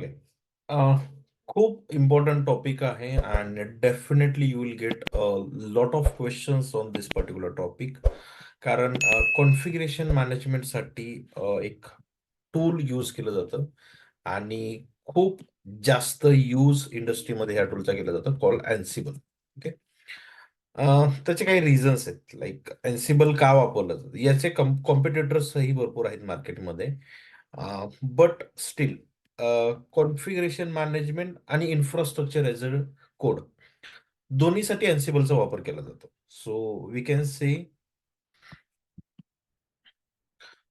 Okay. खूप important topic आहे and definitely you will get lot of questions on this particular topic. कारण configuration मॅनेजमेंटसाठी एक tool use केलं जातं आणि खूप जास्त यूज इंडस्ट्रीमध्ये ह्या टूलचा केला जातो कॉल अँसिबल. ओके. त्याचे काही रिझन्स आहेत. लाईक अँसिबल का वापरलं जातं याचे कॉम्पिटिटर्सही भरपूर आहेत मार्केटमध्ये. बट स्टील कॉन्फिगरेशन मॅनेजमेंट आणि इन्फ्रास्ट्रक्चर ॲज अ कोड दोन्हीसाठी अँसिबलचा वापर केला जातो. So we can say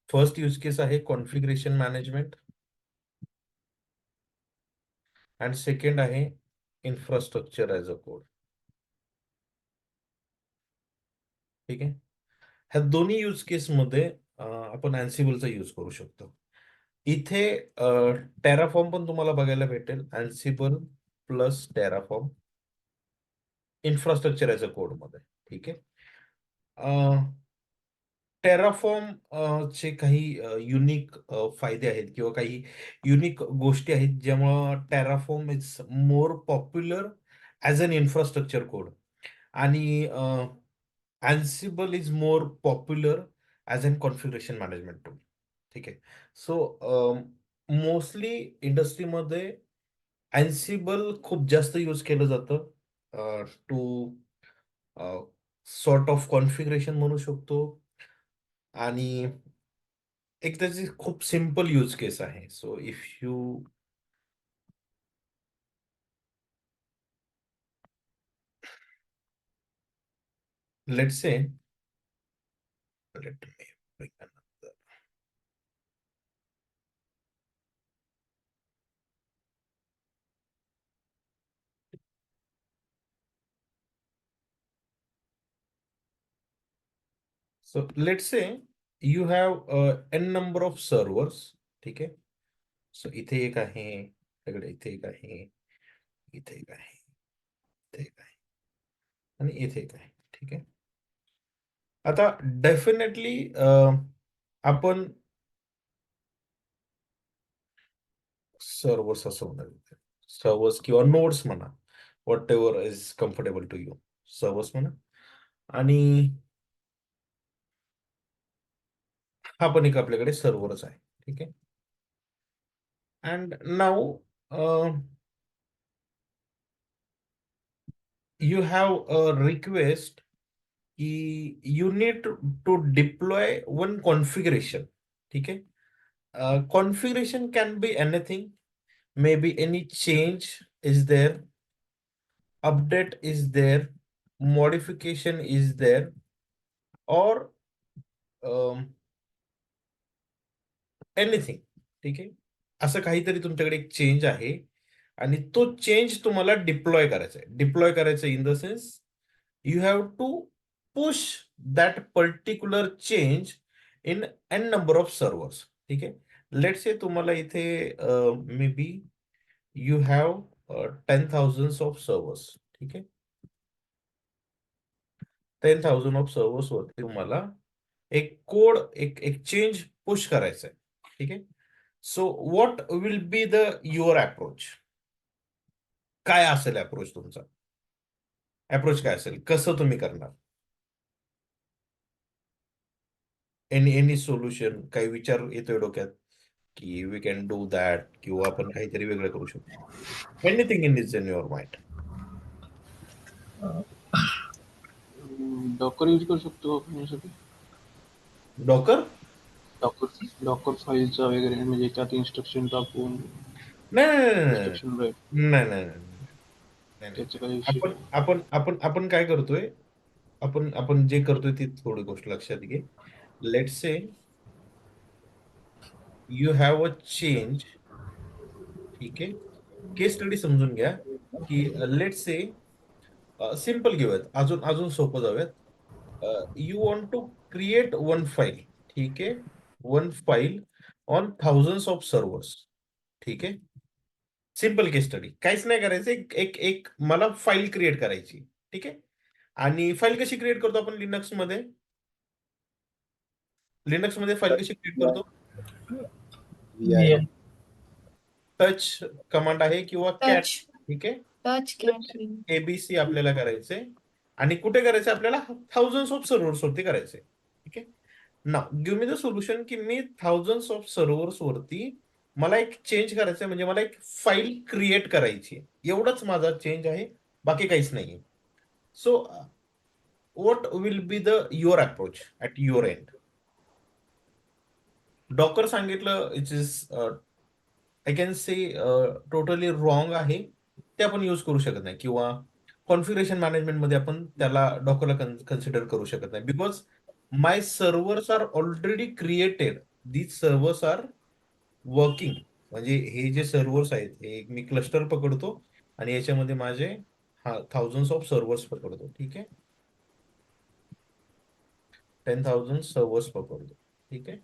first use case आहे कॉन्फिगरेशन मॅनेजमेंट अँड सेकंड आहे इन्फ्रास्ट्रक्चर ॲज अ कोड. ठीक आहे. ह्या दोन्ही यूज केसमध्ये आपण अँसिबलचा यूज करू शकतो. इथे टेराफॉर्म पण तुम्हाला बघायला भेटेल. Ansible plus Terraform infrastructure as a कोडमध्ये. ठीक आहे. टेराफॉर्म चे काही युनिक फायदे आहेत किंवा काही युनिक गोष्टी आहेत ज्यामुळं Terraform is more popular as an infrastructure code आणि Ansible is more popular as an configuration management tool. ठीक आहे. सो मोस्टली इंडस्ट्रीमध्ये Ansible खूप जास्त यूज केलं जातं टू सॉर्ट ऑफ कॉन्फिगरेशन म्हणू शकतो आणि एक त्याची खूप सिम्पल यूज केस आहे. So if you let's say let me bring another. So let's say you have N number of servers. ठीक आहे. सो इथे एक आहे, इकडे इथे एक आहे, इथे एक आहे, इथे एक आहे आणि इथे एक आहे. ठीक आहे. आता डेफिनेटली आपण सर्व्हर्स असं म्हणा, सर्व्हर्स किंवा नोड्स म्हणा, whatever is comfortable to you. Servers म्हणा आणि हा पण एक आपल्याकडे सर्व्हरच आहे. ठीक आहे. And now you have a request की you need to deploy one configuration. ठीक आहे. Configuration can be anything, may be any change is there, update is there, modification is there, or anything. ठीक आहे. असं काहीतरी तुमच्याकडे एक चेंज आहे आणि तो चेंज तुम्हाला डिप्लॉय करायचा आहे. डिप्लॉय करायचं in the sense you have to push that particular change in an number of servers. ठीक आहे. लेट्स से तुम्हाला इथे may be you have 10,000 of servers. ठीक आहे. 10,000 ऑफ सर्व्हर्स वरती तुम्हाला एक कोड एक एक चेंज पुश करायचा आहे. ठीक आहे. So what will be the your approach? काय असेल अप्रोच तुमचा? अप्रोच काय असेल? कसं तुम्ही करणार? एनी सोल्युशन काही विचार येतोय डोक्यात की वी कॅन डू दॅट किंवा आपण काहीतरी वेगळं करू शकतो? Anything in your mind? Docker use करू शकतो आपण यासाठी. डॉकर? डॉकर डॉकर फाईलचा वगैरे म्हणजे त्यात इन्स्ट्रक्शन टाकून नाही नाही इन्स्ट्रक्शन राहील. नाही नाही नाही नाही नाही नाही. त्याचा काही विषय आपण नाही. आपण आपण आपण काय करतोय? आपण आपण जे करतोय ती थोडी गोष्ट लक्षात घे. Let's say you have a change. ठीक आहे. केस स्टडी समजून घ्या की लेट्स से सिंपल घेऊयात, अजून अजून सोपं जाऊयात. You want to create one file. ठीक आहे. One file on thousands of servers. ठीक आहे. सिंपल केस स्टडी, काहीच नाही करायचं. एक एक एक मला फाईल क्रिएट करायची. ठीक आहे. आणि फाईल कशी क्रिएट करतो आपण लिनक्समध्ये? लिनक्समध्ये फाईल कशी क्रिएट करतो? VM. टच कमांड आहे किंवा कॅट. टच ठीक आहे. टच कॅट एबीसी आपल्याला करायचंय आणि कुठे करायचं आपल्याला थाउजंड ऑफ सर्व्हर्स वरती करायचंय. ठीक आहे. ना गिव्ह मी द सोल्युशन की मी थाउजंड ऑफ सर्व्हर्स वरती मला एक चेंज करायचं आहे, म्हणजे मला एक फाईल क्रिएट करायची आहे. एवढंच माझा चेंज आहे, बाकी काहीच नाहीये. So what will be the your approach at your end? Docker सांगितलं it is I can say totally wrong आहे, ते आपण यूज करू शकत नाही, किंवा कॉन्फिगरेशन मॅनेजमेंटमध्ये आपण त्याला डॉकरला कन्सिडर करू शकत नाही, because my servers are already created, these servers are working. म्हणजे हे जे सर्व्हर्स आहेत, हे मी क्लस्टर पकडतो आणि याच्यामध्ये माझे थाउजंड ऑफ सर्व्हर्स पकडतो. ठीक आहे. 10,000 सर्व्हर्स पकडतो. ठीक आहे.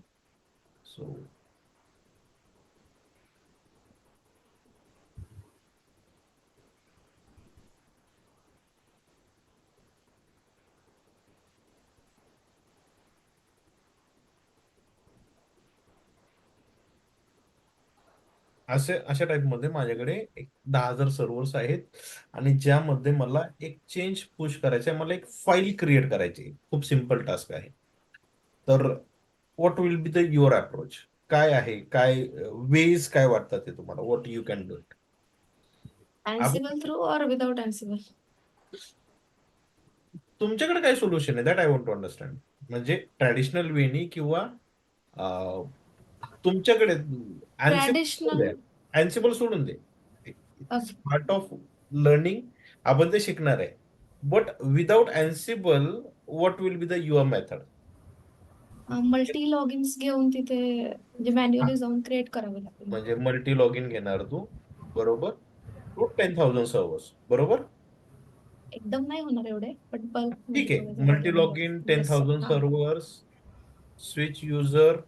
सो अशा टाईपमध्ये माझ्याकडे एक 10,000 सर्व्हर्स आहेत आणि ज्यामध्ये मला एक चेंज पुश करायचं आहे, मला एक फाईल क्रिएट करायची आहे. खूप सिम्पल टास्क आहे. तर what will be the your approach? काय आहे, काय वेज काय वाटतात ते तुम्हाला, what you can do it? Ansible through or without Ansible? तुमच्याकडे काय सोल्युशन आहे, that I want to understand. म्हणजे ट्रॅडिशनल वेनी किंवा तुमच्याकडे Traditional. अँसिबल सोडून दे. Okay. पार्ट ऑफ लर्निंग, आपण ते शिकणार आहे. But without Ansible what will be the your method? Multi logins घेऊन तिथे म्हणजे मॅन्युअली जाऊन क्रिएट करावे लागेल. म्हणजे मल्टी लॉग इन घेणार तू, बरोबर, टू 10,000 सर्व्हर्स, बरोबर. एकदम नाही होणार एवढे, पण बल्क ठीक मध्ये आहे. वगैरे मल्टी लॉग इन 10,000 हा servers, switch user,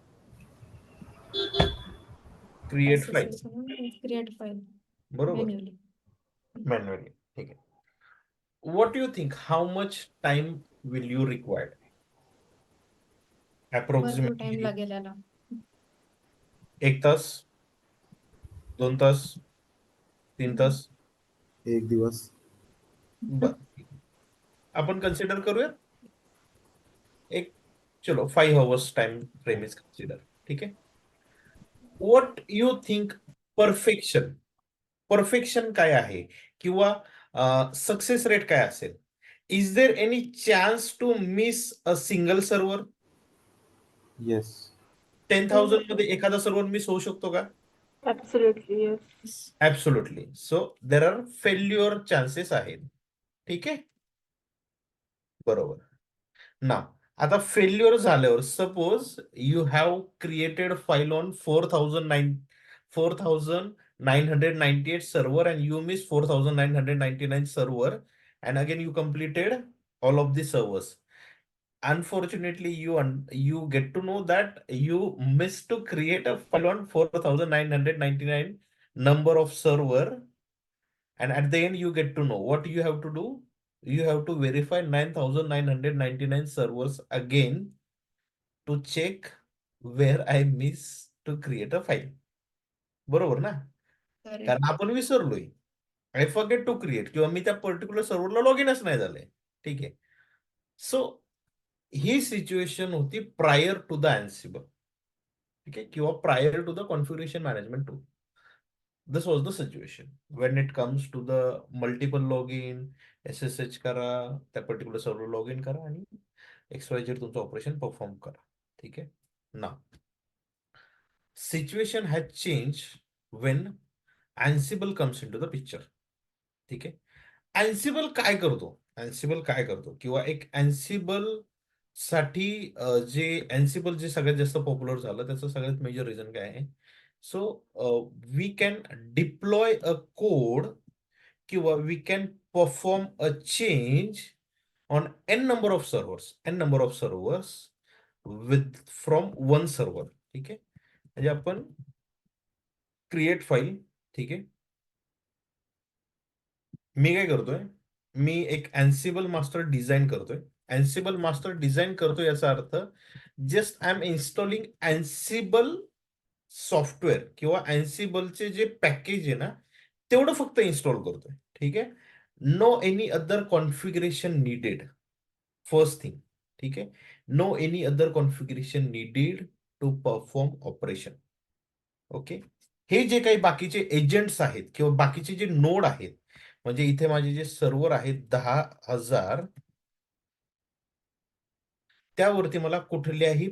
create file, create file बरोबर, मॅन्युअली. मॅन्युअली. ठीक आहे. What you think, how much time will you required भरपूर टाइम अप्रॉक्सिमेटली? लागेल याला. 1 तास, 2 तास, 3 तास? 1 दिवस. बर, आपण कन्सिडर करूया एक, चलो 5 hours time frame is consider. ठीक आहे. What you think perfection, perfection काय आहे, किंवा सक्सेस रेट काय असेल? Is there any chance to miss a single server? Yes. 10,000 मध्ये एखादा सर्व्हर मिस होऊ शकतो का? Absolutely, yes. Absolutely. So there are failure chances आहेत. ठीक आहे. बरोबर. ना आता फेल्युअर झाल्यावर, suppose you have created file on 4,998 server and you miss 4,999 server, and again you completed all of the servers. Unfortunately, you get to know that you missed to create a file on 4,999 number of server, and at the end you get to know what you have to do. You have to verify 9,999 servers again to check where I miss to create a file. बरोबर ना? कारण आपण विसरलोय. I forget to create, किंवा मी त्या particular सर्व्हरला log इनच नाही झालंय. ठीक आहे. सो ही सिच्युएशन होती प्रायर टू द अँसिबल. ठीक आहे. किंवा prior to the configuration management tool. This was the situation when it comes to the multiple log in, SSH करा, त्या पर्टिक्युलर सर्व्हर लॉग इन करा आणि XYZ तुमचं ऑपरेशन परफॉर्म करा. ठीक आहे ना. Situation has change when Ansible comes in to the picture. ठीक आहे. अँसिबल काय करतो, अँसिबल काय करतो, किंवा एक अँसिबल साठी जे अँसिबल जे सगळ्यात जास्त पॉप्युलर झालं त्याचं सगळ्यात मेजर रिझन काय आहे? So we can deploy a code, किंवा we can perform a change on n number of servers with from one server. ठीक आहे. म्हणजे आपण क्रिएट फाईल. ठीक आहे. मी काय करतोय, मी एक अँसिबल मास्टर डिझाइन करतोय. अँसिबल मास्टर डिझाइन करतोय याचा अर्थ just I am installing Ansible software किंवा अँसिबलचे जे पॅकेज आहे ना तेवढं फक्त इन्स्टॉल करतोय. ठीक आहे. No any other configuration needed. First thing. ठीक आहे. No any other configuration needed to perform operation. Okay. हे जे काही बाकीचे एजंट्स आहेत किंवा बाकीचे जे नोड आहेत, म्हणजे इथे माझे जे सर्व्हर आहेत 10,000, त्यावरती मला कुठल्याही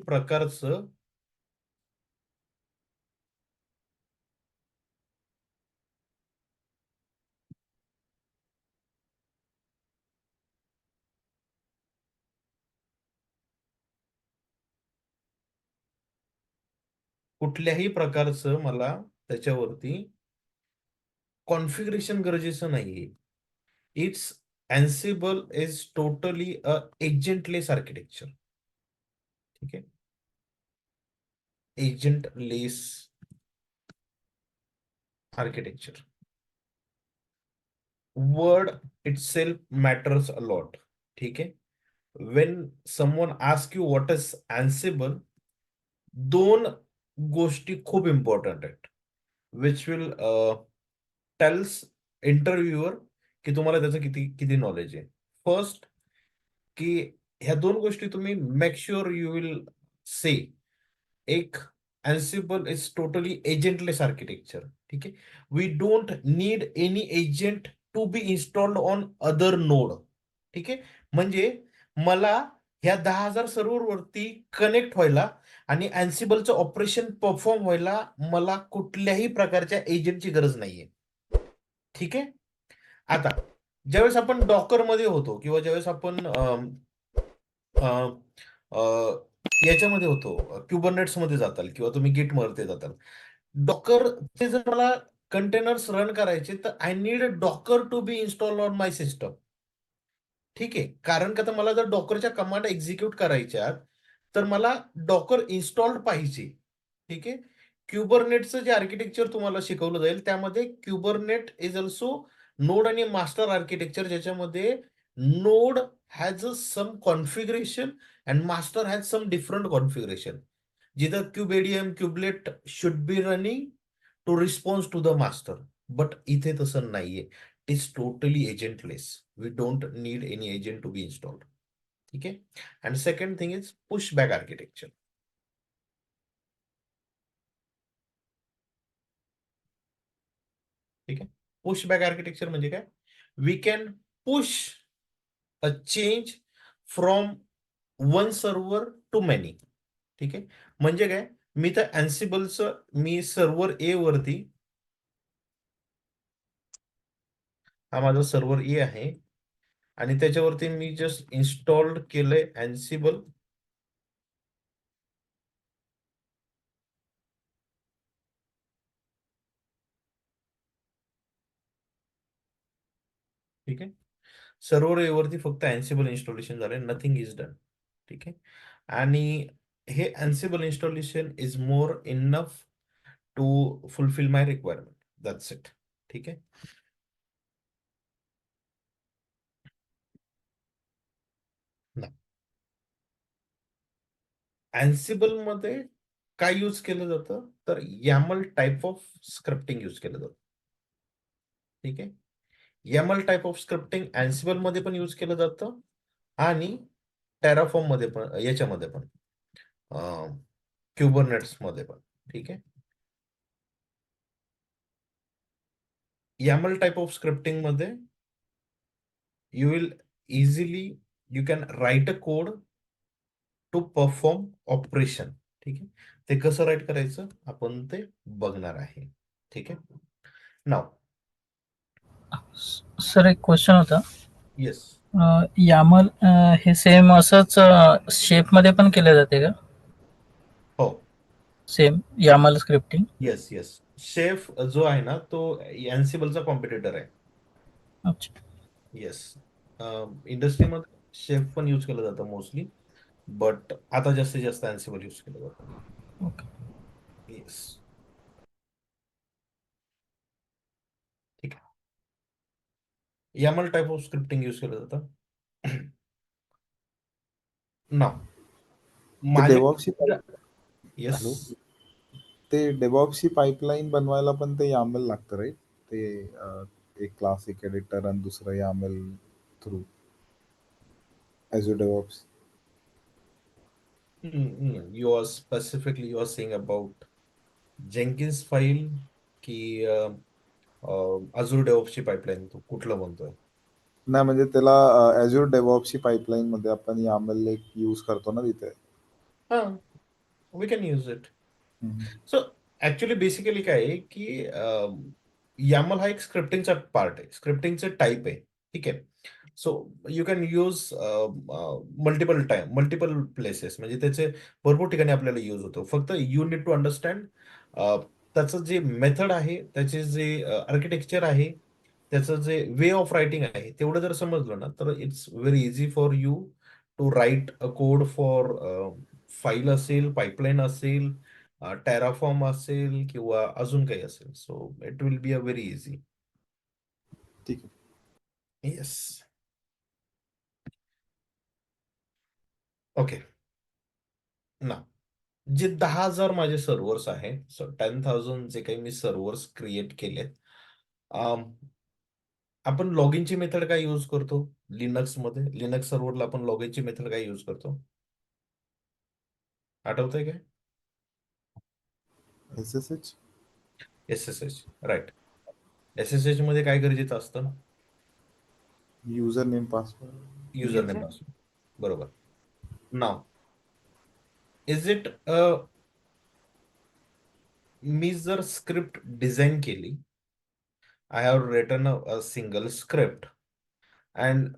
प्रकारचं मला त्याच्यावरती कॉन्फिगरेशन गरजेचं नाहीये. It's Ansible is totally a agentless architecture. ठीक आहे. Agentless architecture. Word itself matters a lot. ठीक आहे. When someone asks you what is Ansible, दोन गोष्टी खूप इम्पॉर्टंट आहेत, विच विल टेल्स इंटरव्ह्यूअर की तुम्हाला त्याचं किती किती नॉलेज आहे. फर्स्ट, की ह्या दोन गोष्टी तुम्ही make sure you will say. एक, Ansible is totally agentless architecture. ठीक आहे. We don't need any agent to be installed on other node. ठीक आहे. म्हणजे मला ह्या 10,000 सर्व्हर वरती कनेक्ट व्हायला आणि Ansibleचं ऑपरेशन परफॉर्म व्हायला मला कुठल्याही प्रकारच्या एजंटची गरज नाहीये. ठीक आहे. आता ज्यावेळेस आपण डॉकर मध्ये होतो किंवा ज्यावेळेस आपण अ, अ, याच्यामध्ये होतो, क्युबरनेट्स मध्ये जाताल किंवा तुम्ही गिट मध्ये जाताल, डॉकरचे जर मला कंटेनर्स रन करायचे तर I need Docker to be install on my system. ठीक आहे. कारण का तर मला जर डॉकरच्या कमांड एक्झिक्यूट करायच्या तर मला डॉकर इन्स्टॉल्ड पाहिजे. ठीक आहे. क्युबरनेटचं जे आर्किटेक्चर तुम्हाला शिकवलं जाईल त्यामध्ये क्युबरनेट इज ऑल्सो नोड आणि मास्टर आर्किटेक्चर, ज्याच्यामध्ये node has some configuration and master has some different configuration. जिथं kubeadm kubelet should be running to response to the master. But इथे तसं नाहीये. It is totally agentless. We don't need any agent to be installed. ठीक आहे. And second thing is push back architecture. ठीक आहे. Push back architecture म्हणजे काय? We can push a change from one server to many. ठीक आहे. म्हणजे काय, मी तर अँसिबलचं मी सर्व्हर ए वरती, हा माझा सर्व्हर ए आहे आणि त्याच्यावरती मी जस्ट इन्स्टॉल्ड केलंय अँसिबल. ठीक आहे. सर्व्हर ए वरती फक्त अँसिबल इन्स्टॉलेशन झालंय, नथिंग इज डन. ठीक आहे. आणि हे Ansible installation is more enough to fulfil my requirement. That's it. ठीक आहे. अँसिबल मध्ये काय यूज केलं जातं तर YAML type of scripting use केलं जातं. ठीक आहे. YAML टाईप ऑफ स्क्रिप्टिंग अँसिबल मध्ये पण यूज केलं जातं आणि टेराफॉर्म मध्ये पण, याच्यामध्ये पण, क्युबरनेट्स मध्ये पण. ठीक आहे. YAML टाईप ऑफ स्क्रिप्टिंग मध्ये you will easily, you can write a code to perform operation. ठीक आहे. ते कसं राईट करायचं आपण ते बघणार आहे. ठीक आहे. नाव, सर एक क्वेश्चन होता. येस यामल हे सेम असंच शेप मध्ये पण केले जाते का? हो. Same YAML scripting. Yes yes. Chef जो आहे ना तो अँसिबलचा कॉम्पिटिटर आहे. अच्छा. येस. इंडस्ट्रीमध्ये शेफ पण यूज केलं जातं मोस्टली, बट आता जास्तीत जास्त अँसिबल यूज केलं जातं. ओके. येस. ठीक आहे. YAML type of scripting use केलं जातं. नाव ते माझ्या, डेव्हऑप्सची येस, हॅलो ते डेव्हऑप्सची पाईपलाईन बनवायला पण ते YAML लागतं राईट? ते एक क्लास, एक एडिटर आणि दुसरं YAML through Azure DevOps. You are specifically you are saying about Jenkins file की Azure DevOps ची पाईपलाईन तू कुठलं म्हणतोय? नाही म्हणजे त्याला Azure DevOpsची पाईपलाईन मध्ये आपण YAML एक यूज करतो ना तिथे. हा, we can use it. So actually basically काय आहे की YAML हा एक स्क्रिप्टिंगचा पार्ट आहे, स्क्रिप्टिंगचं टाईप आहे. ठीक आहे. So you can use multiple places, म्हणजे त्याचे भरपूर ठिकाणी आपल्याला यूज होतो. फक्त यू नीड टू अंडरस्टँड त्याचं जे मेथड आहे, त्याचे जे आर्किटेक्चर आहे, त्याचं जे वे ऑफ रायटिंग आहे, तेवढं जर समजलं ना तर it's very easy for you to write a code for file असेल, पाईपलाईन असेल, टॅराफॉर्म असेल किंवा अजून काही असेल. So it will be a very easy. ठीक आहे. येस. ओके ना, जे 10,000 माझे सर्व्हर्स आहेत, सो 10,000 जे काही मी सर्व्हर्स क्रिएट केलेत, आपण लॉगिनची मेथड काय यूज करतो लिनक्स मध्ये? लिनक्स सर्व्हरला आपण लॉगिनची मेथड काय यूज करतो, आठवतंय काय? SSH SSH, right. SSH मध्ये काय गरजेचं असतं? User name password. User name password, बरोबर. नाव इज इट मी जर स्क्रिप्ट डिझाईन केली, I have written a single script and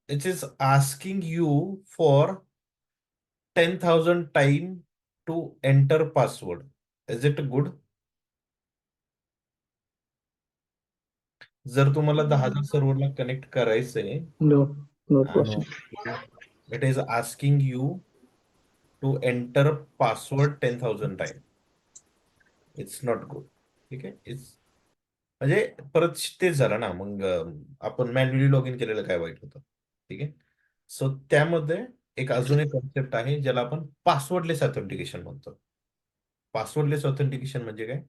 it is asking you for 10,000 time to enter password. Is it good? जर तुम्हाला 10,000 सर्व्हरला कनेक्ट करायचंय नो, नो आणि question. It is asking you to enter password 10,000 time, it's not good. ठीक आहे. It's म्हणजे परत तेच झालं ना, मग आपण मॅन्युअली लॉग इन केलेलं काय वाईट होतं. ठीक आहे. सो त्यामध्ये एक अजून एक कॉन्सेप्ट आहे ज्याला आपण पासवर्डलेस ऑथेंटिकेशन म्हणतो. पासवर्डलेस ऑथेंटिकेशन म्हणजे काय?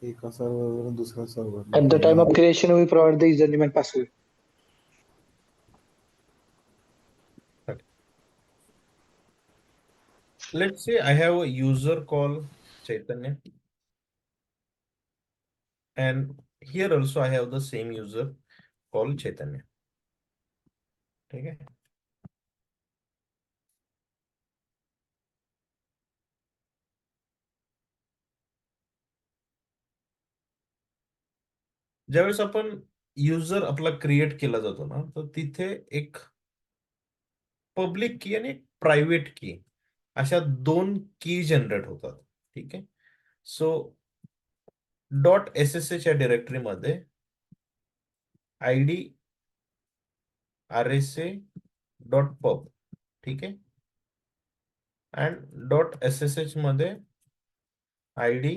एका सर्व्हरवरून दुसऱ्या सर्व्हरला At the time of payment. creation, we provide the username and password. Let's say I have a user called Chaitanya, and here also I have the same user called Chaitanya. ठीक आहे. ज्यावेळेस आपण user आपला create केला जातो ना, तर तिथे एक पब्लिक की आणि एक प्रायव्हेट की अशा दोन की जनरेट होतात. ठीक आहे. सो .ssh या डिरेक्टरीमध्ये ID rsa.pub, ठीक आहे, अँड .ssh मध्ये ID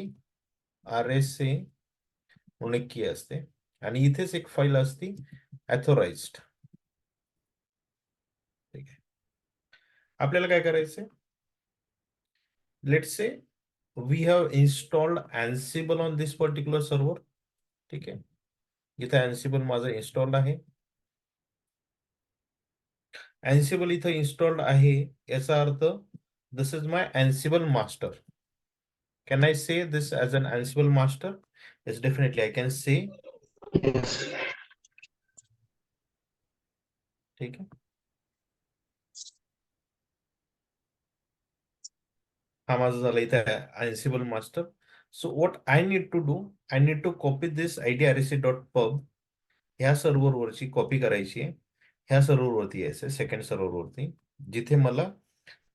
rsa म्हणून एक की असते आणि इथेच एक फाईल असते ऑथोराइज्ड. ठीक आहे. आपल्याला काय करायचंय? Let's say we have installed Ansible on this particular server. ठीक आहे. इथे Ansible माझं इन्स्टॉल्ड आहे. Ansible इथं इन्स्टॉल्ड आहे याचा earth this is my Ansible master. Can I say this as an Ansible master? Yes, definitely I can say. Yes. ठीक आहे. हा माझं झालं इथे Ansible master. So what I need to do, I need to copy this idrsa.pub ह्या सर्व्हरवरची copy करायची आहे. ह्या सर्व्हरवरती यायचं आहे, सेकंड सर्व्हरवरती, जिथे मला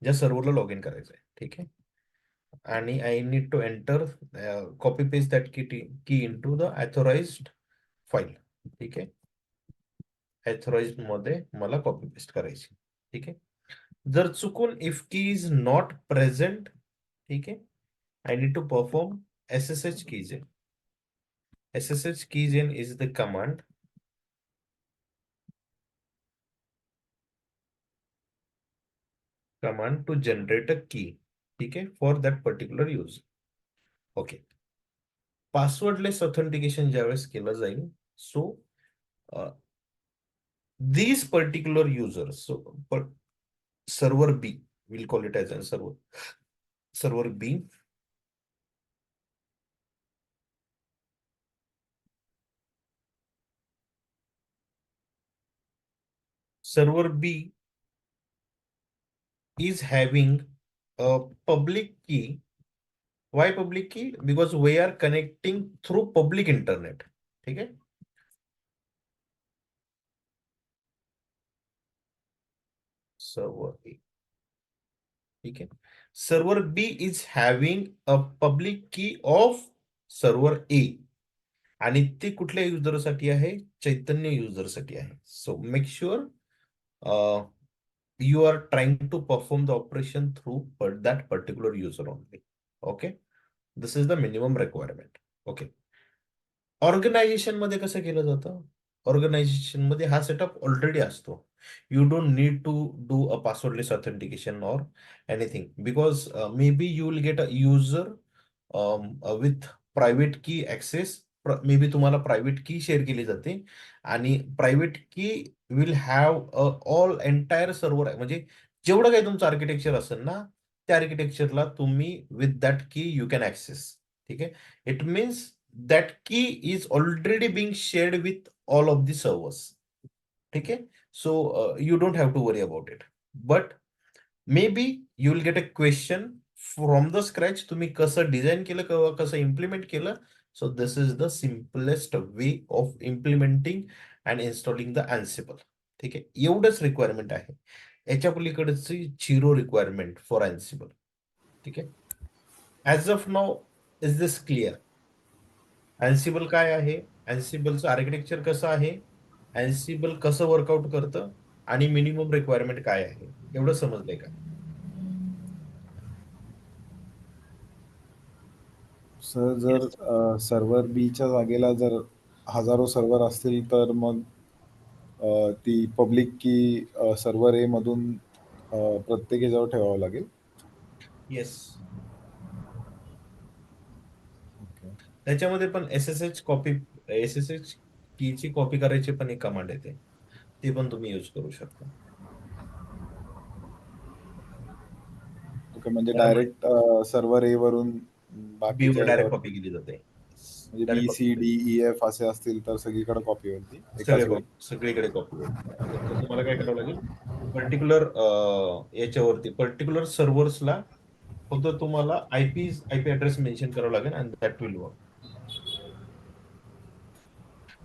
ज्या सर्व्हरला लॉग इन करायचं आहे. ठीक आहे. आणि I need to enter copy paste that key in to the authorised file. ठीक आहे. ऑथोराइज्ड मध्ये मला कॉपी पेस्ट करायची. ठीक आहे. जर चुकून इफ की इज नॉट प्रेझेंट, ठीक आहे, I need to perform SSH keys in. SSH keys in is the command command to generate a key. ठीक आहे, for that particular use. Okay. Passwordless authentication ज्यावेळेस केलं जाईल, so these particular users, so server B, we'll call it as a server B, server B is having a public key. Why public key? Because we are connecting through public internet. ठीक है, server A. ठीक है, server B is having a public key of server A. आणि ते कुठल्या युजरसाठी आहे? चैतन्य युजरसाठी आहे. So make sure you are trying to perform the operation through that particular user only. Okay, this is the minimum requirement. Okay. Organisation मध्ये कसं केलं जातं? Organisation मध्ये हा सेटअप ऑलरेडी असतो. You don't need to do a passwordless authentication or anything, because may B you will get a user with private key access. May be तुम्हाला private key share केली जाते आणि private key will have all entire server, म्हणजे जेवढं काही तुमचं architecture असेल ना, त्या आर्किटेक्चरला तुम्ही विथ दॅट की यू कॅन ऍक्सेस. ठीक आहे, it means that key is already being shared with all of the servers. Okay, so you don't have to worry about it, but maybe you will get a question from the scratch, तुम्ही कसं design केलं किंवा कसं implement केलं. So this is the simplest way of implementing and installing the Ansible. ठीक आहे, एवढंच requirement आहे. याच्या पलीकडची झिरो रिक्वायरमेंट फॉर Ansible. ठीक आहे, as of now is this clear? Ansible काय आहे, अँसिबलचं आर्किटेक्चर कसं आहे, अँसिबल कसं वर्कआउट करतं आणि मिनिमम रिक्वायरमेंट काय आहे, एवढं समजलंय का? सर जर सर्व्हर बीच्या जागेला जर हजारो सर्व्हर असतील तर मग ती पब्लिक की सर्व्हर ए मधून प्रत्येक ह्याच्यावर ठेवावं लागेल. येस, त्याच्यामध्ये पण एसएसएच कीची कॉपी करायची पण एक कमांड येते, ती पण तुम्ही यूज करू शकता. ओके, म्हणजे डायरेक्ट सर्व्हर ए वरून बी वर बाकीच्या डायरेक्ट कॉपी केली जाते. म्हणजे B C D E F असे असतील तर सगळीकडे कॉपी होईल ती एकाच वेळी. सगळीकडे कॉपी होईल. फक्त तुम्हाला काय करावं लागेल, पर्टिक्युलर याच्यावरती पर्टिक्युलर सर्व्हर्सला फक्त तुम्हाला आयपी ऍड्रेस मेन्शन करावं लागेल and that will work.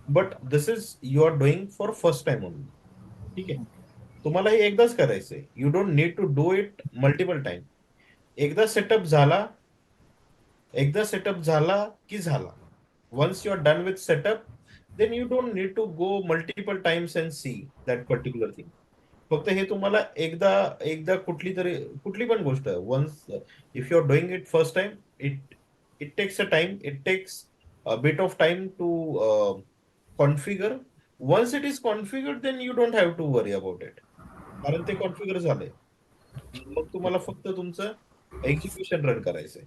But this is you are doing for first time only. ठीक आहे, तुम्हाला हे एकदाच करायचंय. You don't need to do it multiple time. एकदा सेटअप झाला की झाला. Once you are done with setup, then you don't need to go multiple times and see that particular thing. फक्त हे तुम्हाला एकदा कुठली पण गोष्ट once if you are doing it first time, it takes a time, it takes a bit of time to configure. Once it is configured, then you don't have to worry about it, कारण ते configure झालंय. मग तुम्हाला फक्त तुमचं execution run करायचंय.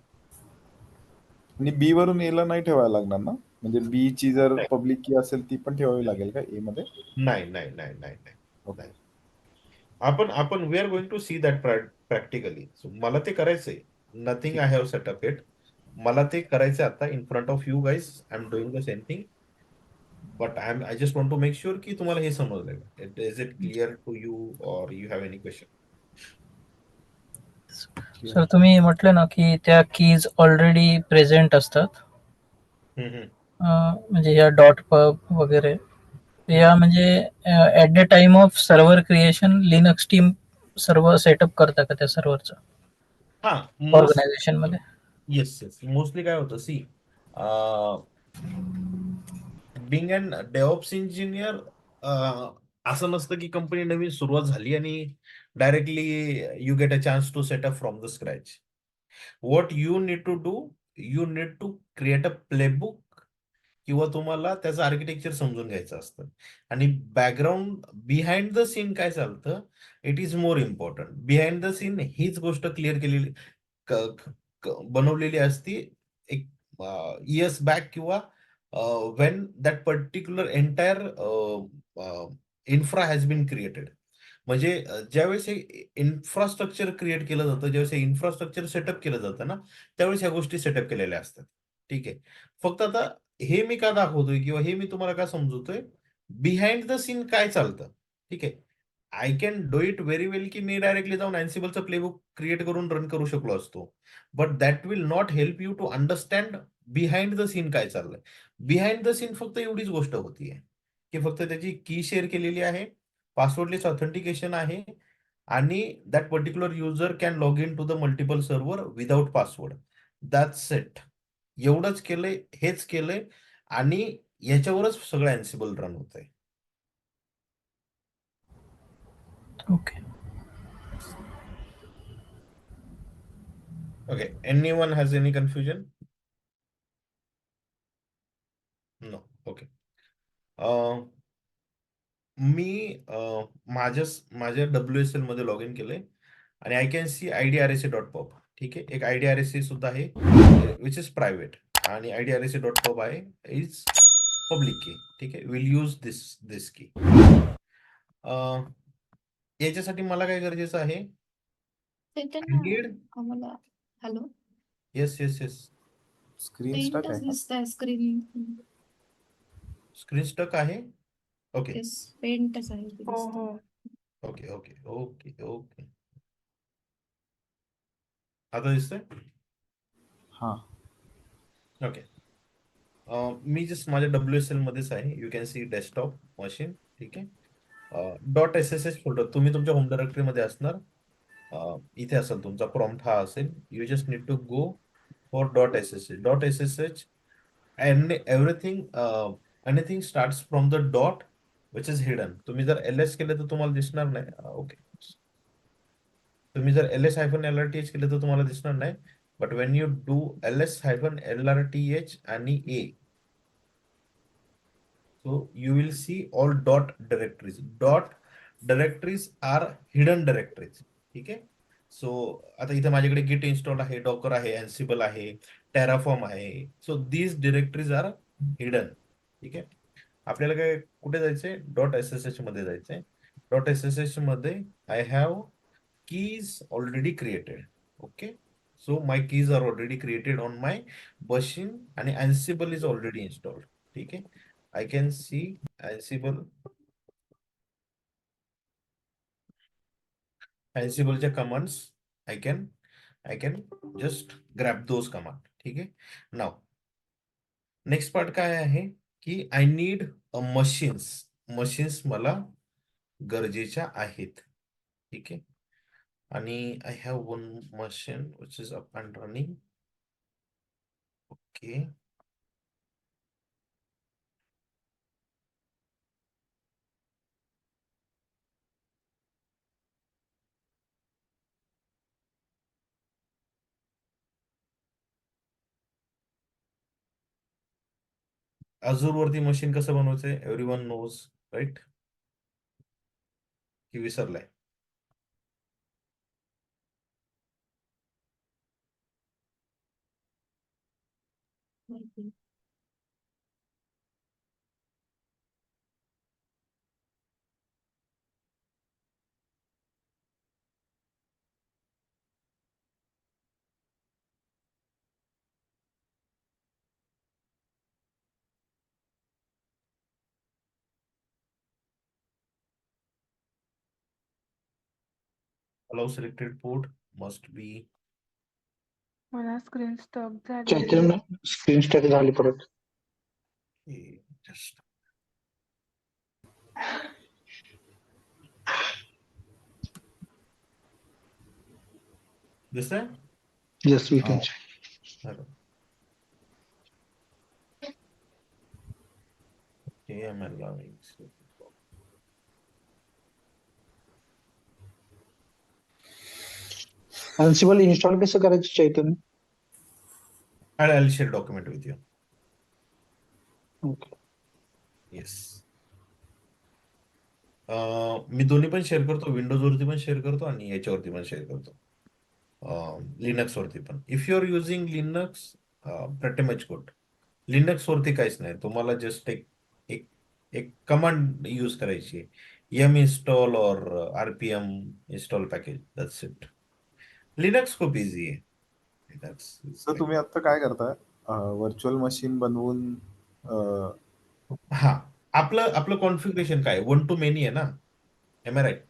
आणि बी वरून ए ला नाही ठेवायला लागणार ना? म्हणजे बी ची जर पब्लिक की असेल ती पण ठेवावी लागेल का ए मध्ये? नाही. ओके. आपण we are going to see that practically. So मला ते करायचंय. Nothing I have setup it. मला ते करायचं आता in front of you guys. I am doing the same thing, but I just want to make sure की तुम्हाला हे समजलंय. Is it clear to you or you have any question? Sir तुम्ही म्हटलं ना की त्या कीज ऑलरेडी प्रेझेंट असतात, म्हणजे या डॉट पब वगैरे, या म्हणजे at the time of server creation Linux team सर्व सेटअप करता का त्या सर्व्हरचं हा, ऑर्गनायझेशन मध्ये? येस. मोस्टली काय होतं, see being and DevOps engineer, असं नसतं की कंपनी नवीन सुरुवात झाली आणि directly you get a chance to setup from the scratch. What you need to do, you need to create a playbook किंवा तुम्हाला त्याचं आर्किटेक्चर समजून घ्यायचं असतं. आणि बॅकग्राऊंड बिहाइंड द सीन काय चालतं, it is more important. Behind the scene हीच गोष्ट क्लिअर केलेली बनवलेली असती एक इयर्स बॅक, किंवा when that particular entire infra has been created. म्हणजे ज्यावेळेस हे इन्फ्रास्ट्रक्चर क्रिएट केलं जातं, ज्यावेळेस हे इन्फ्रास्ट्रक्चर सेटअप केलं जातं ना, त्यावेळेस ह्या गोष्टी सेटअप केलेल्या असतात. ठीक आहे. फक्त आता हे मी का दाखवतोय किंवा हे मी तुम्हाला का समजवतोय, बिहाइंड द सीन काय चालतं. ठीक आहे. I can do it very well की मी डायरेक्टली जाऊन अँसिबलचं प्लेबुक क्रिएट करून रन करू शकलो असतो. But that will not help you to understand behind the scene काय चाललंय. बिहाइंड द सीन फक्त एवढीच गोष्ट होतीये की फक्त त्याची की शेअर केलेली आहे, पासवर्डलेस ऑथेंटिकेशन आहे, आणि that particular user can log in to the multiple server without password. That's it. एवढंच केलंय, हेच केलंय, आणि याच्यावरच सगळं अँसिबल रन होत आहे. Okay. Okay, anyone has any confusion? No. Okay. मी माझ्या WSL मध्ये लॉग इन केलंय आणि आय कॅन सी idrsa.pub. ठीक आहे. एक idrsa सुद्धा आहे विच इज प्रायव्हेट, आणि idrsa.pub आहे इज पब्लिक की. ठीक आहे. विल यूज दिस की. याच्यासाठी मला काय गरजेचं आहे? चैतन्य, आम्हाला hello, yes yes yes. Screen stuck पेंटच आहे का? दिसतंय स्क्रीन. स्क्रीन स्टक आहे. ओके येस, पेंटच आहे ते हो दिसतंय. हो. Okay okay okay okay. आता दिसतंय. हा. ओके. मी जस्ट माझ्या WSL मध्येच आहे. You can see desktop machine. ठीक आहे. .ssh फोल्डर तुम्ही तुमच्या होम डायरेक्टरीमध्ये असणार. इथे असेल तुमचा प्रॉम्प्ट हा असेल. You just need to go for .ssh and everything anything starts from the dot which is hidden. तुम्ही जर ls केलं तर तुम्हाला दिसणार नाही. ओके. तुम्ही जर ls-lrth केलं तर तुम्हाला दिसणार नाही. But when you do ls-lrth आणि a, so you will see all dot directories. Dot directories are hidden directories. ठीक आहे. सो आता इथे माझ्याकडे गिट इन्स्टॉल आहे, डॉकर आहे, अँसिबल आहे, टेराफॉर्म आहे. So these directories are hidden. ठीक आहे. आपल्याला काय कुठे जायचंय? .ssh मध्ये जायचंय. .ssh मध्ये I have keys already created. Okay, so my keys are already created on my machine and Ansible is already installed. ठीक आहे. I can see Ansibleच्या commands. I can just grab those command. ठीक आहे. Now next part काय आहे की I need a machines मला गरजेच्या आहेत. ठीक आहे. आणि I have one machine which is up and running. Okay. Azure वरती मशीन कसं बनवायचंय? Everyone knows, right? की विसरलाय? Allow selected port must be. मला स्क्रीन स्टॉप झाली. चैतन्य स्क्रीन स्टॅक झाली परत. Just दिसतंय? Yes we can. Hello. Okay, I'm allowing. Ansible install कसं करायचं Chaitanya? I'll share document with you. Okay. Yes. मी दोन्ही पण शेअर करतो, विंडोजवरती पण शेअर करतो आणि याच्यावरती पण शेअर करतो, लिनक्सवरती पण. If you are using Linux, pretty much good. लिनक्सवरती काहीच नाही, तुम्हाला जस्ट एक एक एक कमांड यूज करायची, yum install or RPM install package, that's it. Linux खूप इझी आहे. लिनक्स इज सर लाईक, तुम्ही आता काय करताय? व्हर्च्युअल मशीन बनवून हा, आपलं आपलं कॉन्फिगरेशन काय, वन टू मेनी आहे ना, am I right?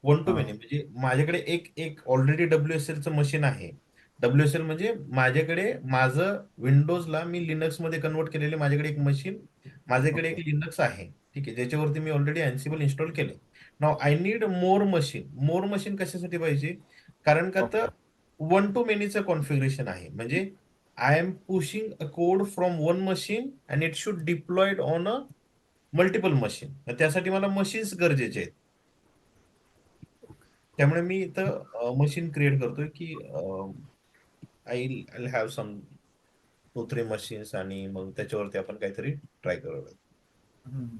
One two हा, मेनी म्हणजे माझ्याकडे एक एक ऑलरेडी डब्ल्यूएसएलचं मशीन आहे. डब्ल्यूएसएल म्हणजे माझ्याकडे माझं विंडोजला मी लिनक्स मध्ये कन्वर्ट केलेले माझ्याकडे एक मशीन, माझ्याकडे एक ओके. लिनक्स आहे, ठीक आहे, ज्याच्यावरती मी ऑलरेडी अँसिबल इन्स्टॉल केले. Now I need more machine. More machine कशासाठी पाहिजे? कारण का तर ओके. वन टू मेनीचं कॉन्फिगरेशन आहे, म्हणजे I am pushing a code from one machine and it should deployed on a multiple machine. त्यासाठी मला मशीन्स गरजेचे आहेत. त्यामुळे मी इथं मशीन क्रिएट करतोय की I I have some 2-3 machines आणि मग त्याच्यावरती आपण काहीतरी ट्राय करूया. हम्म.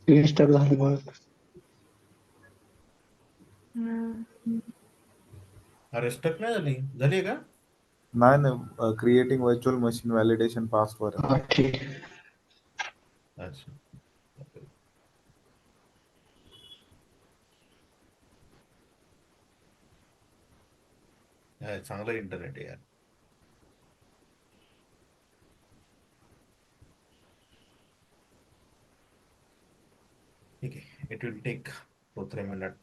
स्क्रीन स्टॉक झाली बघ. हम्म. अरे स्टक नाही झाली, झाली का? नाही नाही, क्रिएटिंग व्हर्च्युअल मशीन व्हॅलिडेशन पासवर आहे. हा ठीक आहे. अच्छा. चांगलं इंटरनेट आहे यार. ठीक आहे, it will take 2-3 minute.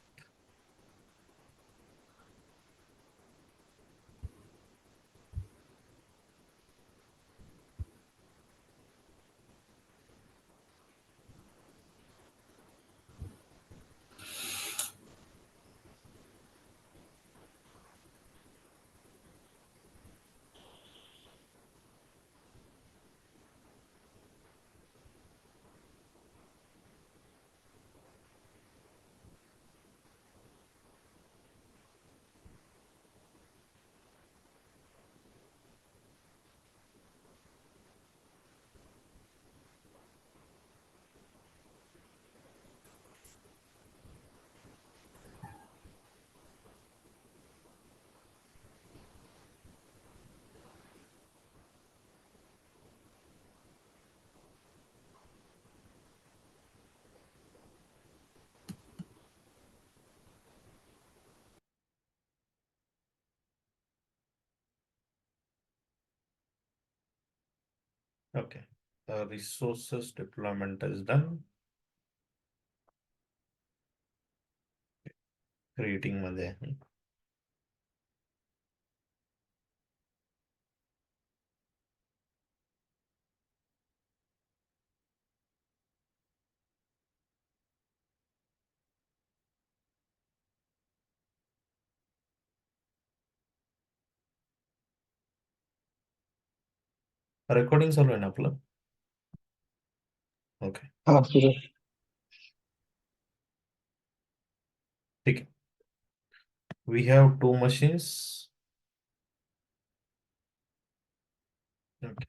Okay, resources deployment is done. Creating मध्ये आहे. रेकॉर्डिंग चालू आहे ना आपलं? ओके, हा ठीक आहे. ठीक आहे. We have 2 machines. Okay.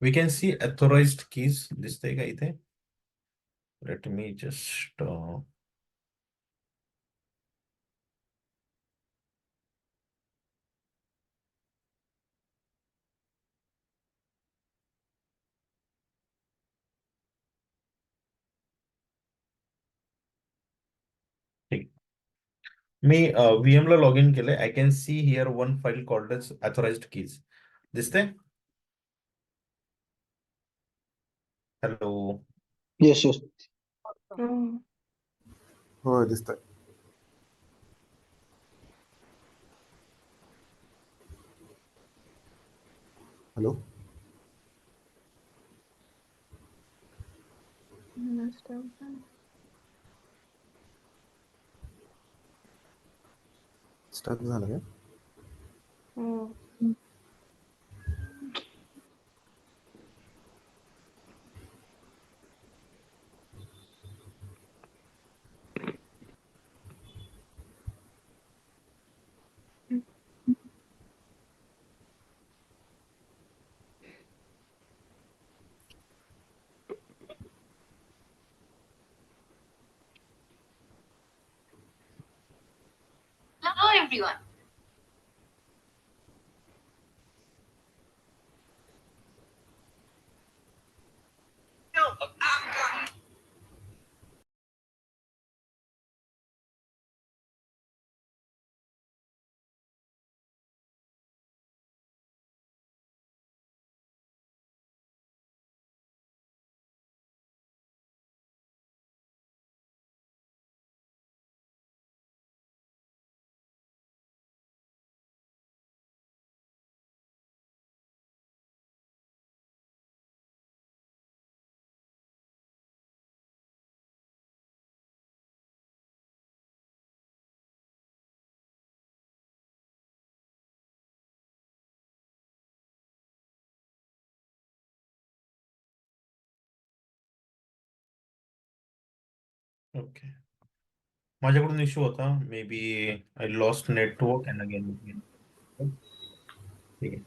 We can see authorized keys दिसतंय का इथे? Let me just ठीक. मी VM ला लॉग इन केलंय. I can see here one file called as authorized keys. दिसतंय? हॅलो. Yes yes. हो. हो दिसतंय. Hello. Must have done. Stuck झालं काय? हो. Hello everyone. ओके. माझ्याकडून इश्यू होता. May be I lost network and again. ठीक आहे.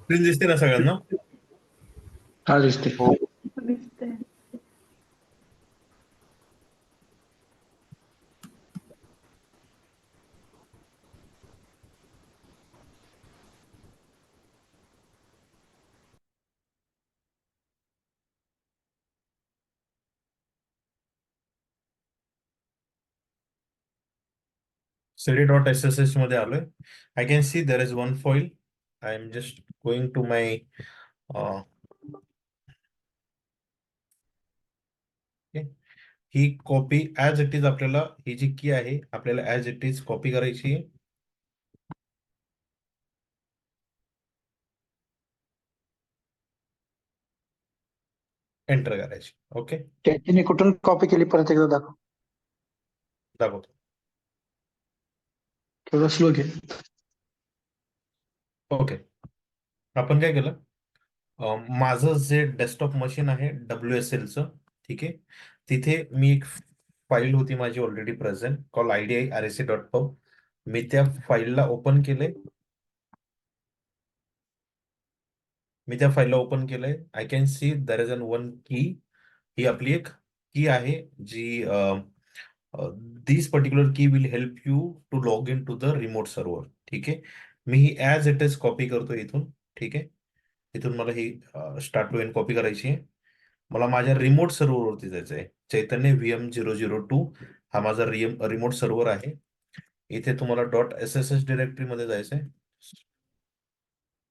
स्क्रीन दिसते ना सगळ्यांना? हा दिसते. हो. दिसतंय. cd.ssh मध्ये आलोय. I can see there is one file. I am just going to my ही कॉपी ऍज इट इज आपल्याला ही जी की आहे आपल्याला ऍज इट इज कॉपी करायची आहे. एंटर करायची. ओके. त्याने कुठून कॉपी केली परत एकदा दाखव. दाखवतो. थोडं स्लो घे. ओके. आपण काय केलं? माझं जे डेस्कटॉप मशीन आहे WSLचं, ठीक आहे, तिथे मी एक फाईल होती माझी ऑलरेडी प्रेझेंट कॉल IDI.RAC.pub. मी त्या फाईलला ओपन केलंय. I can see there is an one key. ही आपली एक की आहे जी this particular key will help you to log in to the remote server. ठीक आहे. मी ही ऍज इट इज कॉपी करतो इथून. ठीक आहे. इथून मला ही स्टार्ट टू एंड कॉपी करायची आहे. मला माझ्या रिमोट सर्व्हरवरती जायचं आहे. चैतन्य VM002 हा माझा रिमोट सर्व्हर आहे. इथे तुम्हाला .ssh डिरेक्टरी मध्ये जायचं आहे.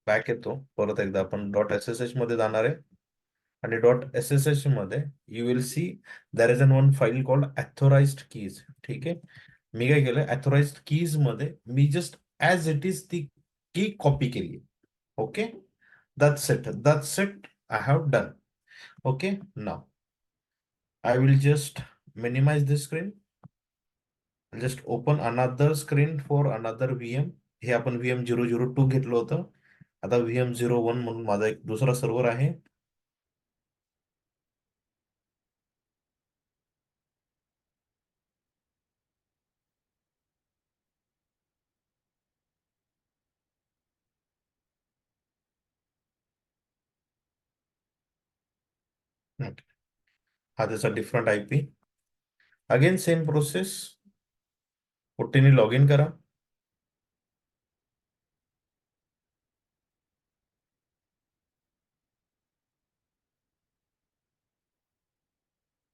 बॅक येतो परत एकदा. आपण .ssh मध्ये जाणार आहे आणि .ssh मध्ये you will see there is an one file called authorized keys. ठीक आहे. मी काय केलंय, अथोराइज्ड कीज मध्ये मी जस्ट ऍज इट इज ती की कॉपी केली. Okay. That's it. I have done. Okay. Now I will just minimize this screen. Just open another screen for another VM. हे आपण VM002 घेतलं होतं. आता VM01 म्हणून माझा एक दुसरा सर्व्हर आहे. हा त्याचा different IP. Again same process. ओटीनी लॉग इन करा.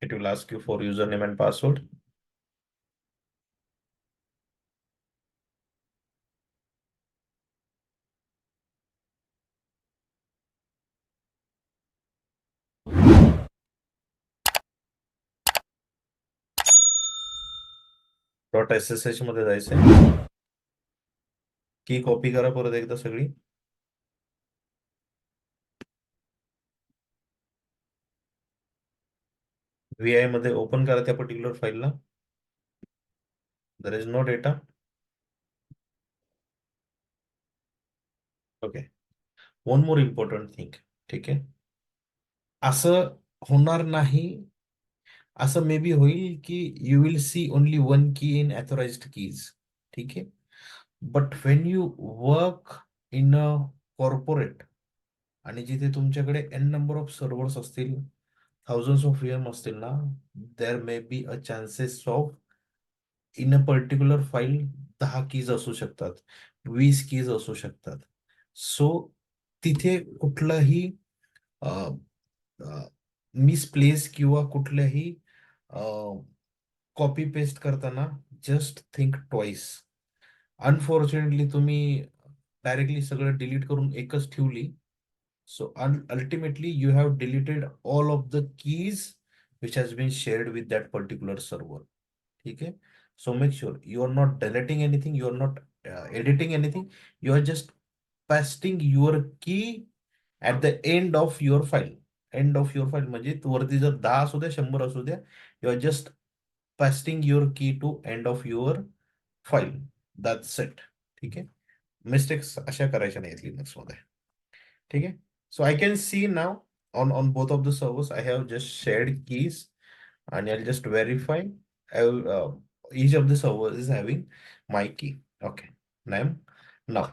It will ask you for username and password. .ssh मध्ये जायचंय. की कॉपी करा परत एकदा सगळी. VI मध्ये ओपन करा त्या पर्टिक्युलर फाईलला. There is no data. Okay. One more important thing. ठीक आहे. असं होणार नाही. असं मे बी होईल की you will see only one key in authorized keys. ठीक आहे. But when you work in a corporate आणि जिथे तुमच्याकडे n नंबर ऑफ सर्व्हर्स असतील, थाउजंड्स ऑफ VM असतील ना, there may be a chances of in a particular file 10 keys असू शकतात, 20 कीज असू शकतात. सो तिथे कुठलंही मिसप्लेस किंवा कुठल्याही कॉपी पेस्ट करताना जस्ट थिंक ट्वाइस. अनफॉर्च्युनेटली तुम्ही डायरेक्टली सगळं डिलीट करून एकच ठेवली. So ultimately, you have deleted all of the keys which has been shared with that particular server. Okay. So make sure you are not deleting anything. You are not editing anything. You are just pasting your key at the end of your file. End of your file म्हणजे वरती जर 10 असू द्या 100 असू द्या, you are just pasting your key to end of your file. That's it. ठीक आहे. Mistakes अशा करायच्या नाहीत लिनक्स मध्ये. ठीक आहे. So I can see now on both of the servers I have just shared keys and I'll just verify. Each of the servers is having my key. Okay. Now.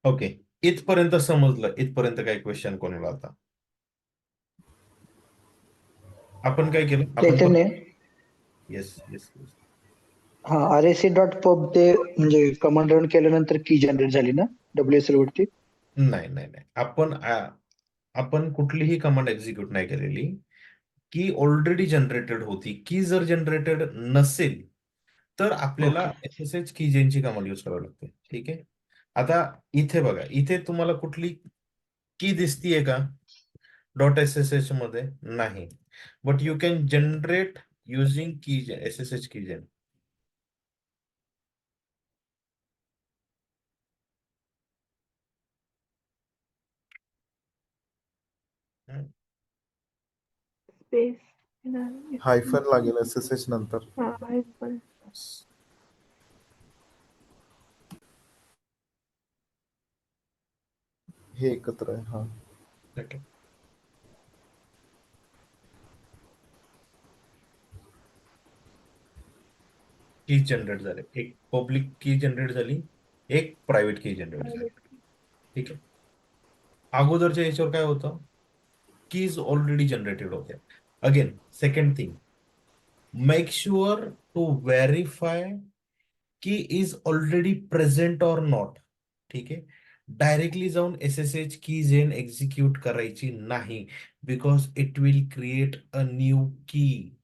Okay. इथपर्यंत समजलं. इथपर्यंत काही question कोणाला आता? आपण काय केलं? आपण चैतन्य येस येस येस. हा RSA.pub ते म्हणजे कमांड रन केल्यानंतर की जनरेट झाली ना WSL वरती. नाही नाही नाही. आपण कुठलीही कमांड एक्झिक्यूट नाही केलेली. की ऑलरेडी जनरेटेड होती. की जर जनरेटेड नसेल तर आपल्याला SSH कीजेनची कमांड यूज करावी लागते. ठीक आहे. आता इथे बघा, इथे तुम्हाला कुठली की दिसतीये का .ssh मध्ये? नाही. But you can generate using keygen, SSH keygen. Space hyphen लागेल SSH नंतर. हा हायफन. हे एकत्र आहे. हा. ओके. की जनरेट झाले. एक पब्लिक की जनरेट झाली, एक प्रायव्हेट की जनरेट झाली. ठीक आहे. अगोदरच्या याच्यावर काय होतं? कीज ऑलरेडी जनरेटेड होत्या. Again second thing, make sure to verify key is already present or not. ठीक आहे. डायरेक्टली जाऊन SSH की जेन एक्झिक्यूट करायची नाही, because it will create a new key.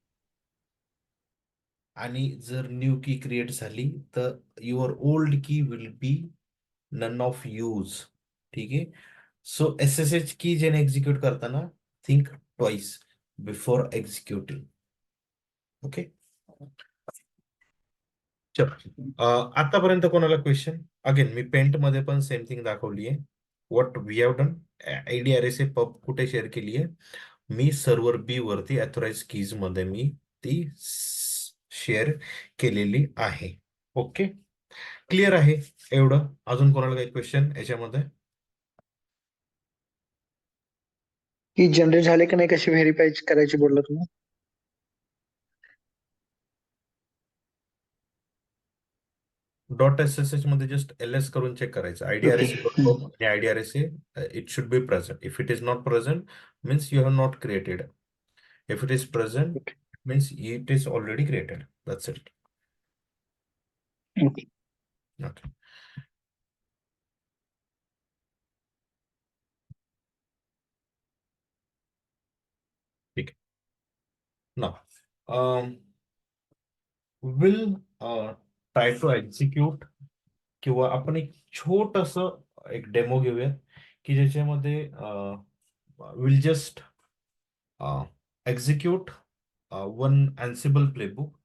आणि जर न्यू की क्रिएट झाली तर your old key will be none of use. ठीक आहे. So SSH key gen execute करताना think twice before executing. Okay. चल, आतापर्यंत कोणाला क्वेश्चन? अगेन मी पेंट मध्ये पण सेम थिंग दाखवली आहे. What we have done. ID RSA pub कुठे शेअर केली आहे? मी सर्व्हर बी वरती ऑथोराइज कीज मध्ये मी ती शेअर केलेली आहे. ओके, क्लिअर आहे एवढं? अजून कोणाला काही क्वेश्चन याच्यामध्ये? की जनरेट झाले की नाही कशी व्हेरीफाय करायची बोलला तुम्ही? .ssh मध्ये जस्ट ls करून चेक करायचं. ओके. idrc.com आणि idrc it should be present. If it is not present means you have not created. If it is present means it is already created. That's it. Okay. Okay. ठीक आहे. Now will try to execute, किंवा आपण एक छोटस एक demo घेऊया की ज्याच्यामध्ये will just execute one Ansible playbook,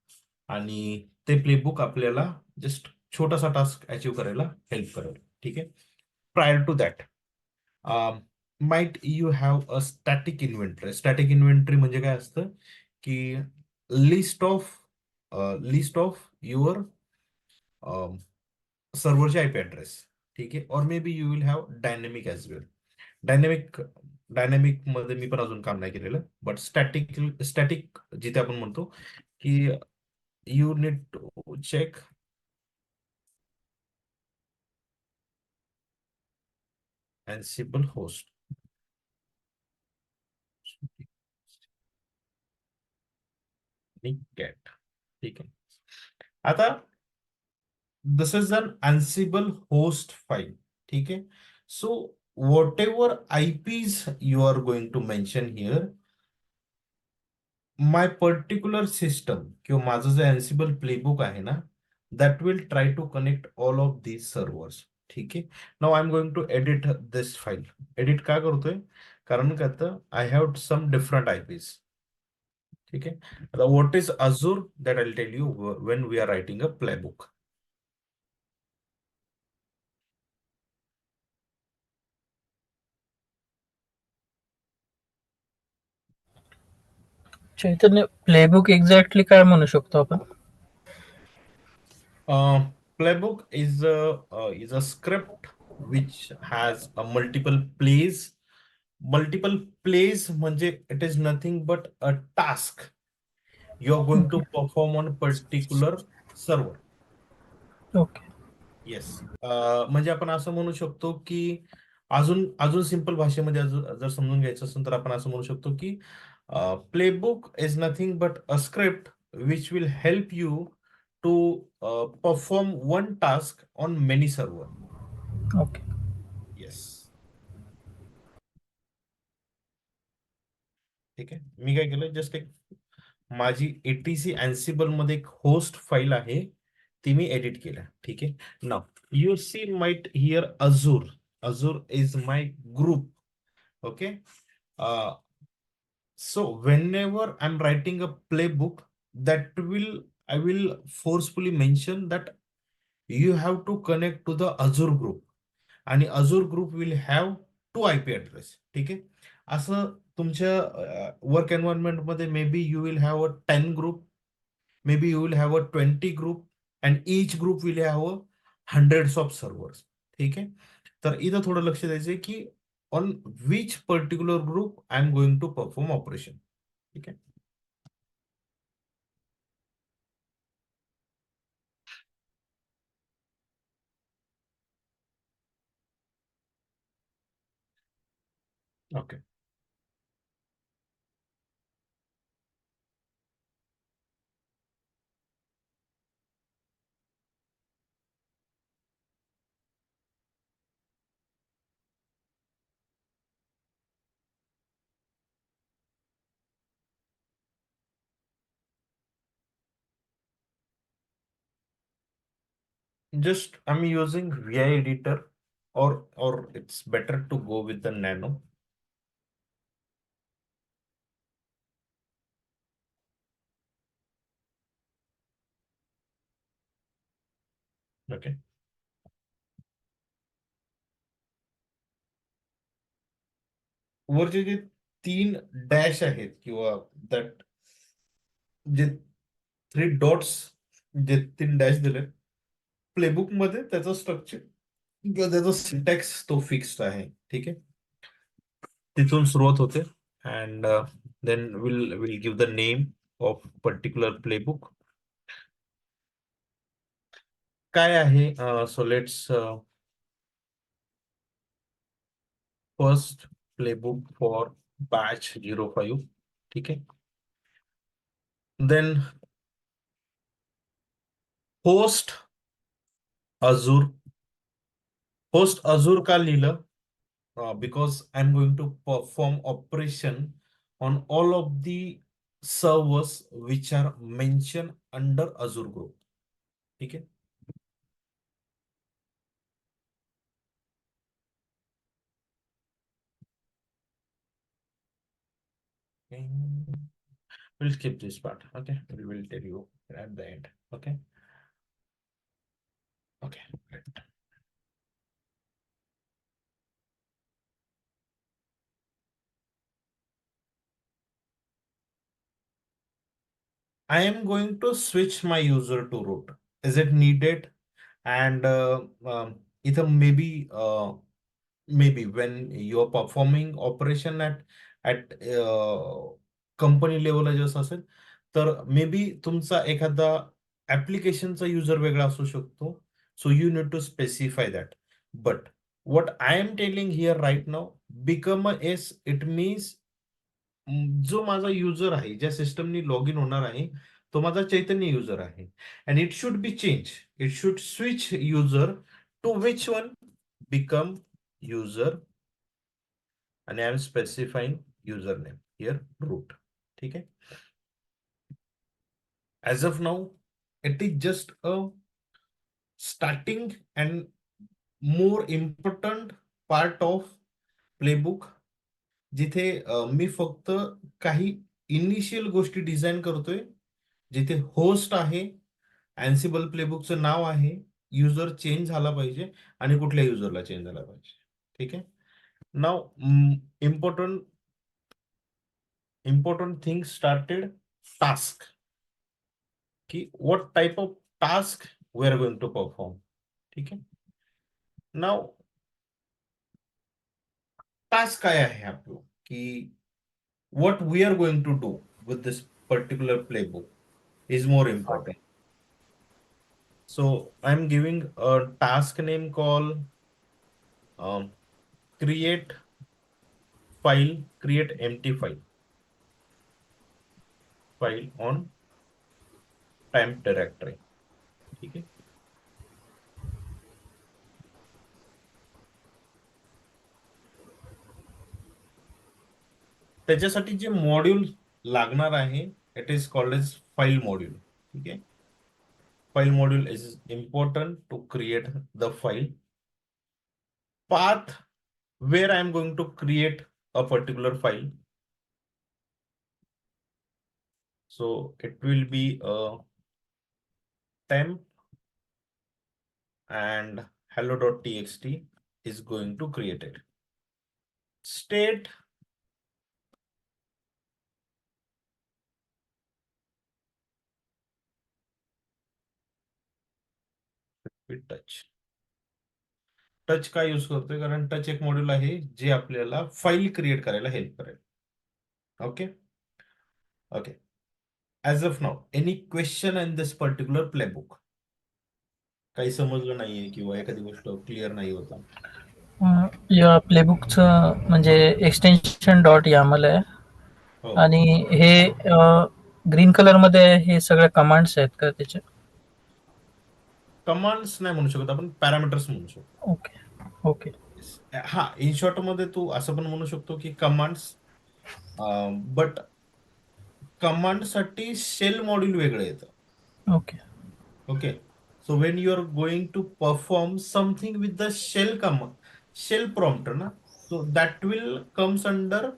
आणि ते प्लेबुक आपल्याला जस्ट छोटासा टास्क अचीव करायला हेल्प करेल. ठीक आहे. Prior to that might you have a static inventory. Static inventory म्हणजे काय असतं की लिस्ट ऑफ युअर सर्व्हरचे आयपी ऍड्रेस. ठीक आहे. Or may B you will have dynamic as well. Dynamic dynamic मध्ये मी पण अजून काम नाही केलेलं, बट स्टॅटिक जिथे आपण म्हणतो की you need to check Ansible host. get. ठीक आहे. आता this is an Ansible host file. ठीक आहे. So whatever IPs you are going to mention here, my particular system किंवा माझं जे Ansible playbook आहे ना, that will try to connect all of these servers. ठीक आहे. Now I'm going to edit this file. Edit का करतोय? कारण का तर I have some different IPs. ठीक आहे. आता what is Azure, that I'll tell you when we are writing a playbook. Chaitanya, playbook exactly काय म्हणू शकतो आपण? Playbook is a script which has a multiple plays म्हणजे it is nothing but a task you are going to perform on a particular server. Okay. Yes. म्हणजे आपण असं म्हणू शकतो की अजून अजून सिंपल भाषेमध्ये जर समजून घ्यायचं असेल तर आपण असं म्हणू शकतो की playbook is nothing but a script which will help you to perform one task on many server. Okay. Yes. ठीक आहे. मी काय केलं, जस्ट एक माझी एटीसी अँसिबल मध्ये एक होस्ट फाईल आहे, ती मी एडिट केल्या. ठीक आहे. Now you see might here Azure is my group. Okay. So whenever I'm writing a playbook, I will forcefully mention that you have to connect to the Azure group, आणि Azure group will have 2 IP address. ठीक आहे. असं तुमच्या work environment मध्ये may be you will have a 10 group, maybe you will have a 20 group, and each group will have a hundreds of servers. ठीक आहे. तर इथं थोडं लक्ष द्यायचं की on which particular group I am going to perform operation. ठीक आहे. Okay. Just I'm using VI editor, or it's better to go with the nano. Okay. वरचे जे 3 डॅश आहेत किंवा दॅट जे 3 डॉट्स, जे 3 डॅश दिले, प्लेबुक मध्ये त्याचं स्ट्रक्चर किंवा त्याचा सिंटॅक्स तो फिक्स्ड आहे. ठीक आहे, तिथून सुरुवात होते. And then will give the name of particular playbook. काय आहे, so let's first playbook for batch 05. ठीक आहे, then host Azure. Host Azure का लिहिलं? Because I'm going to perform operation on all of the servers which are mentioned under Azure group. ठीक है, we'll skip this part. Okay, we will tell you at the end. Okay, okay, great. I am going to switch my user to root. Is it needed? And either maybe when you're performing operation at company लेवलला जसं असेल, तर may be तुमचा एखादा ऍप्लिकेशनचा user वेगळा असू शकतो. So you need to specify that. But what I am telling here right नाव, become a S, it means जो माझा युजर आहे, ज्या सिस्टमनी लॉग इन होणार आहे, तो माझा चैतन्य युजर आहे. And it should be change, it should switch user to which one? Become user. आणि I am specifying user name here root. ठीक आहे, as of now it is just a starting and more important part of playbook, जिथे मी फक्त काही initial गोष्टी design करतोय, जिथे host आहे, अँसिबल प्लेबुकचं नाव आहे, युजर चेंज झाला पाहिजे आणि कुठल्या युजरला चेंज झाला पाहिजे. ठीक आहे, नाव इम्पॉर्टंट थिंग स्टार्टेड, टास्क, की what type of task we are going to perform. ठीक आहे, नाव टास्क काय आहे आपलं, की what we are going to do with this particular playbook is more important. So I'm giving a task name called create empty file on temp directory. ठीक आहे, त्याच्यासाठी जे मॉड्यूल लागणार आहे, it is called as file module. ठीक आहे, file module is important to create the file path where I am going to create a particular file. So it will be a temp and hello.txt is going to create it. State with touch का use करतोय? कारण touch एक module आहे जे आपल्याला file create करायला help करेल. Okay okay, as of now any question in this particular playbook? काही समजलं नाहीये किंवा एखादी गोष्ट क्लिअर नाही होता? या प्लेबुकचं म्हणजे एक्सटेन्शन डॉट यामल आहे. हो, आणि हे ग्रीन कलर मध्ये हे सगळे कमांड्स आहेत का त्याचे? कमांड्स नाही म्हणू शकत आपण, पॅरामीटर्स म्हणू शकतो. Okay okay. हा, इन शॉर्ट मध्ये तू असं पण म्हणू शकतो की कमांड्स, बट कमांड साठी शेल मॉड्यूल वेगळं येतं. Okay okay, so when you are going to perform something with the shell command, shell prompt ना, so that will comes under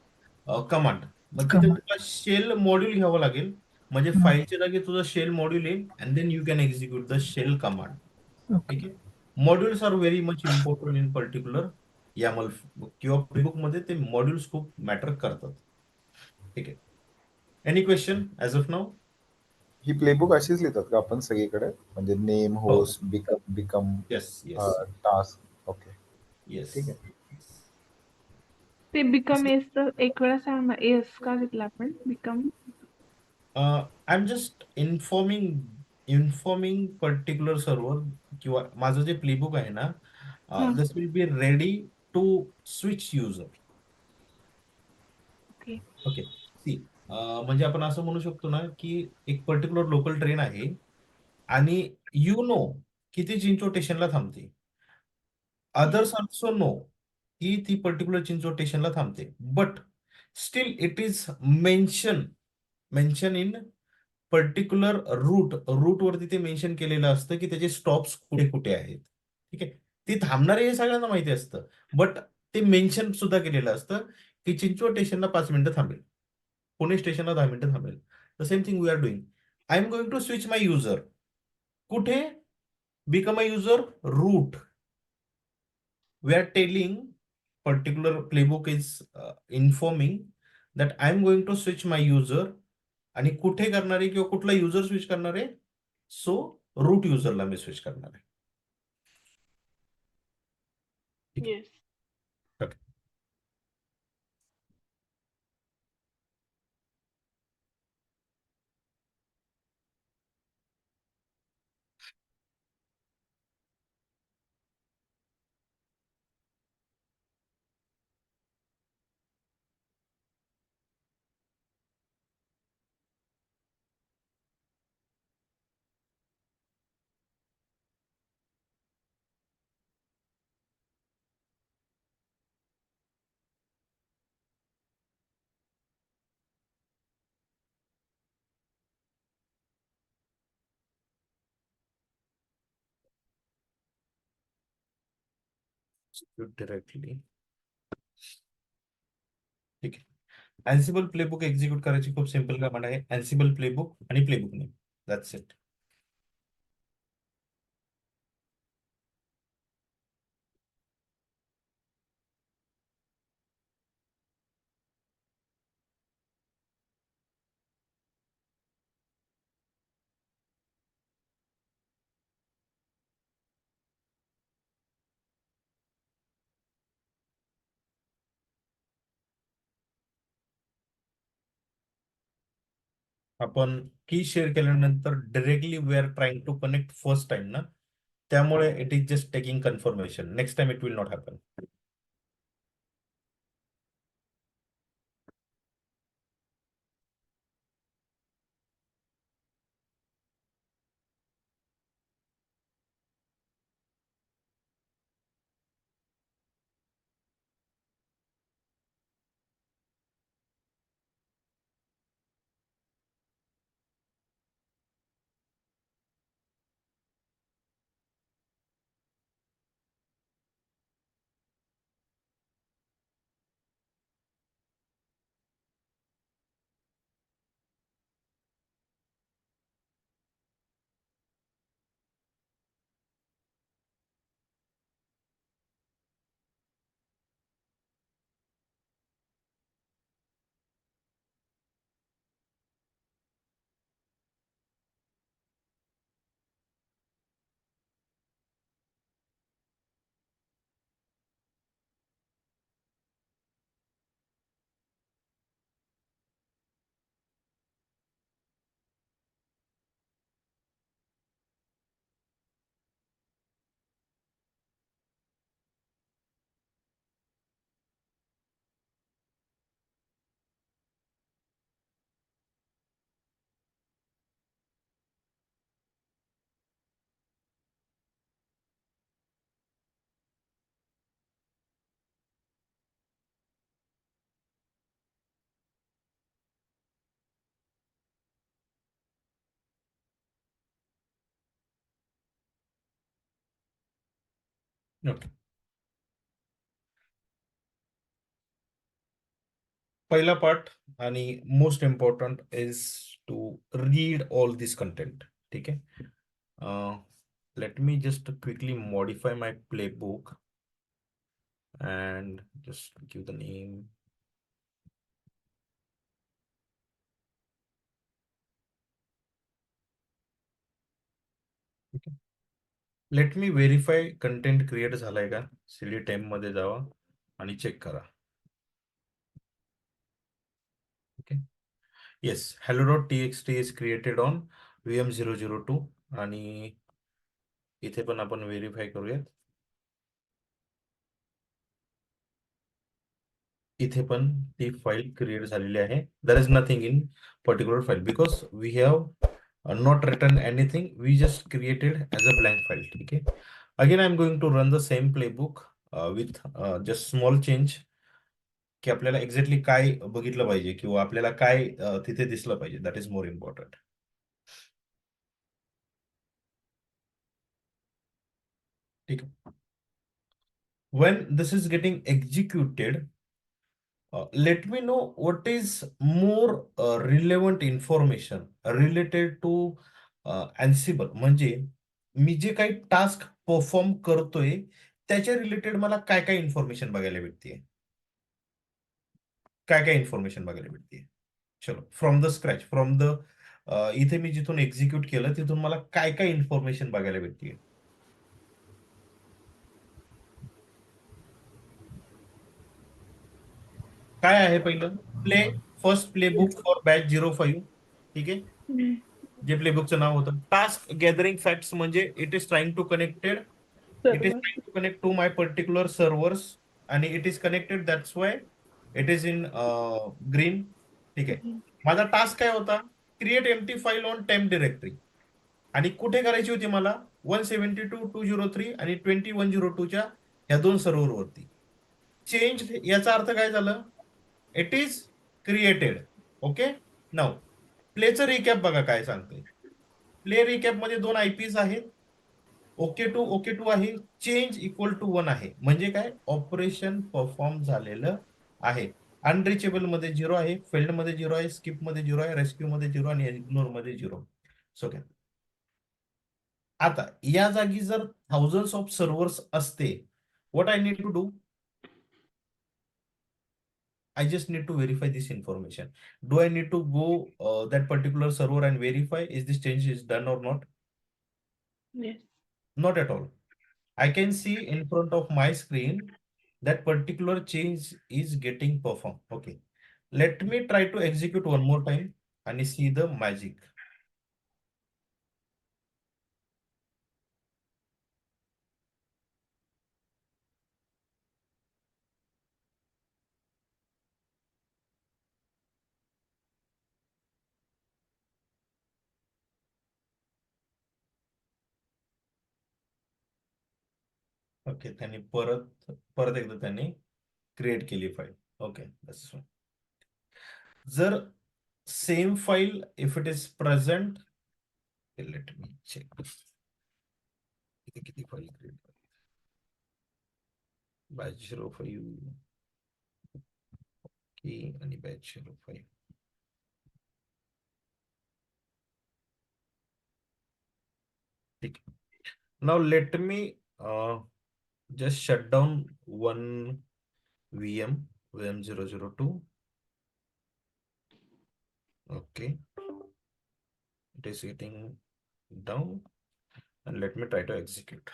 command. मग तिथे तुला शेल मॉड्यूल घ्यावं लागेल, म्हणजे फाईलच्या जागी तुझं शेल मॉड्यूल येईल and then you can execute the shell command. Okay. ठीक आहे, modules are very much important in particular YAML किंवा प्लेबुक मध्ये ते मॉड्यूल्स खूप मॅटर करतात. ठीक आहे, any question as of now? He playbook अशीच लिहितात का आपण सगळीकडे, म्हणजे नेम, हो host, become, yes yes task? Okay, yes. ठीक आहे. ते बिकम एस एक वेळा सांग ना, एस का घेतला आपण become? I am just informing particular server किंवा माझं जे प्लेबुक आहे ना, this will be ready to switch user. Okay. Okay see, म्हणजे आपण असं म्हणू शकतो ना की एक पर्टिक्युलर लोकल ट्रेन आहे आणि यू नो किती चिंचोड स्टेशनला थांबते. अदर्स ऑल्सो नो की ती पर्टिक्युलर चिंचोड स्टेशनला थांबते, but still it is mention in particular route वरती ते मेन्शन केलेलं असतं की त्याचे स्टॉप्स कुठे कुठे आहेत. ठीक आहे, ती थांबणारे हे सगळ्यांना माहिती असतं, बट ते मेन्शन सुद्धा केलेलं असतं की चिंचवड स्टेशनला 5 मिनिटं थांबेल, पुणे स्टेशनला 10 मिनिटं थांबेल. The same thing we are doing. I am going to switch my user. कुठे? Become a user root. We are telling particular playbook is informing that I am going to switch my user. आणि कुठे करणार आहे किंवा कुठला user switch करणार आहे? So root युजरला मी स्विच करणार आहे. ठीक येस. आहे. Okay. Directly. ठीक आहे. अँसिबल प्लेबुक एक्झिक्यूट करायची खूप सिंपल कमांड आहे. अँसिबल प्लेबुक आणि प्लेबुक नेम, दॅट्स इट. आपण की शेअर केल्यानंतर directly we are trying to connect first time ना, त्यामुळे it is just taking confirmation. Next time it will not happen. Okay. पहिला पार्ट आणि most important is to read all this content. ठीक आहे. Let me just quickly modify my playbook and just give the name. Let me verify content create झालाय का. CD टेम मध्ये जावा आणि check करा. Okay. Yes, hello.txt is created on VM002 आणि इथे पण आपण व्हेरीफाय करूयात. इथे पण ती फाईल क्रिएट झालेली आहे. There is nothing in particular file because we have not written anything, we just created as a blank file. ठीक आहे. Again I'm going to run the same playbook with just small change की आपल्याला exactly काय बघितलं पाहिजे किंवा आपल्याला काय तिथे दिसलं पाहिजे. That is more important. ठीक आहे. when this is getting executed, let me know what is more relevant information related to Ansible. म्हणजे मी जे काही टास्क परफॉर्म करतोय त्याच्या रिलेटेड मला काय काय इन्फॉर्मेशन बघायला भेटते. काय काय इन्फॉर्मेशन बघायला भेटते. चलो from the scratch, from the इथे मी जिथून एक्झिक्यूट केलं तिथून मला काय काय इन्फॉर्मेशन बघायला भेटते. काय आहे पहिलं play first playbook for batch 05. ठीक आहे. जे प्लेबुकचं नाव होतं टास्क गॅदरिंग फॅक्ट्स म्हणजे it is trying to connected, it is सर्व trying to connect to my particular servers आणि it is connected. That's why it is in green. ठीक आहे. माझा टास्क काय होता create empty file on temp directory आणि कुठे करायची होती मला 172.203 आणि 2102च्या ह्या दोन सर्व्हरवरती. चेंज याचा अर्थ काय झालं it is created. Okay. Now प्लेचं रिकॅप बघा काय सांगतंय. प्ले रिकॅप मध्ये दोन आयपीज आहेत. ओके टू आहे. चेंज इक्वल टू 1 आहे. म्हणजे काय ऑपरेशन परफॉर्म झालेलं आहे. अनरिचेबल मध्ये 0 आहे, फेल्ड मध्ये 0 आहे, स्किप मध्ये 0 आहे, रेस्क्यू मध्ये 0 आणि इग्नोर मध्ये 0. सो काय आता या जागी जर थाउजंड्स ऑफ सर्व्हर्स असते what I need to do. I just need to verify this information. Do I need to go that particular server and verify is this change is done or not? Yes. Not at all. I can see in front of my screen that particular change is getting performed. Okay. Let me try to execute one more time and see the magic. Okay. त्यांनी परत एकदा त्यांनी create केली file. Okay. जर same file if it is present, let me check किती file create batch 05 की आणि batch 05. ठीक. Now let me just shut down one VM002. Okay, it is getting down and let me try to execute.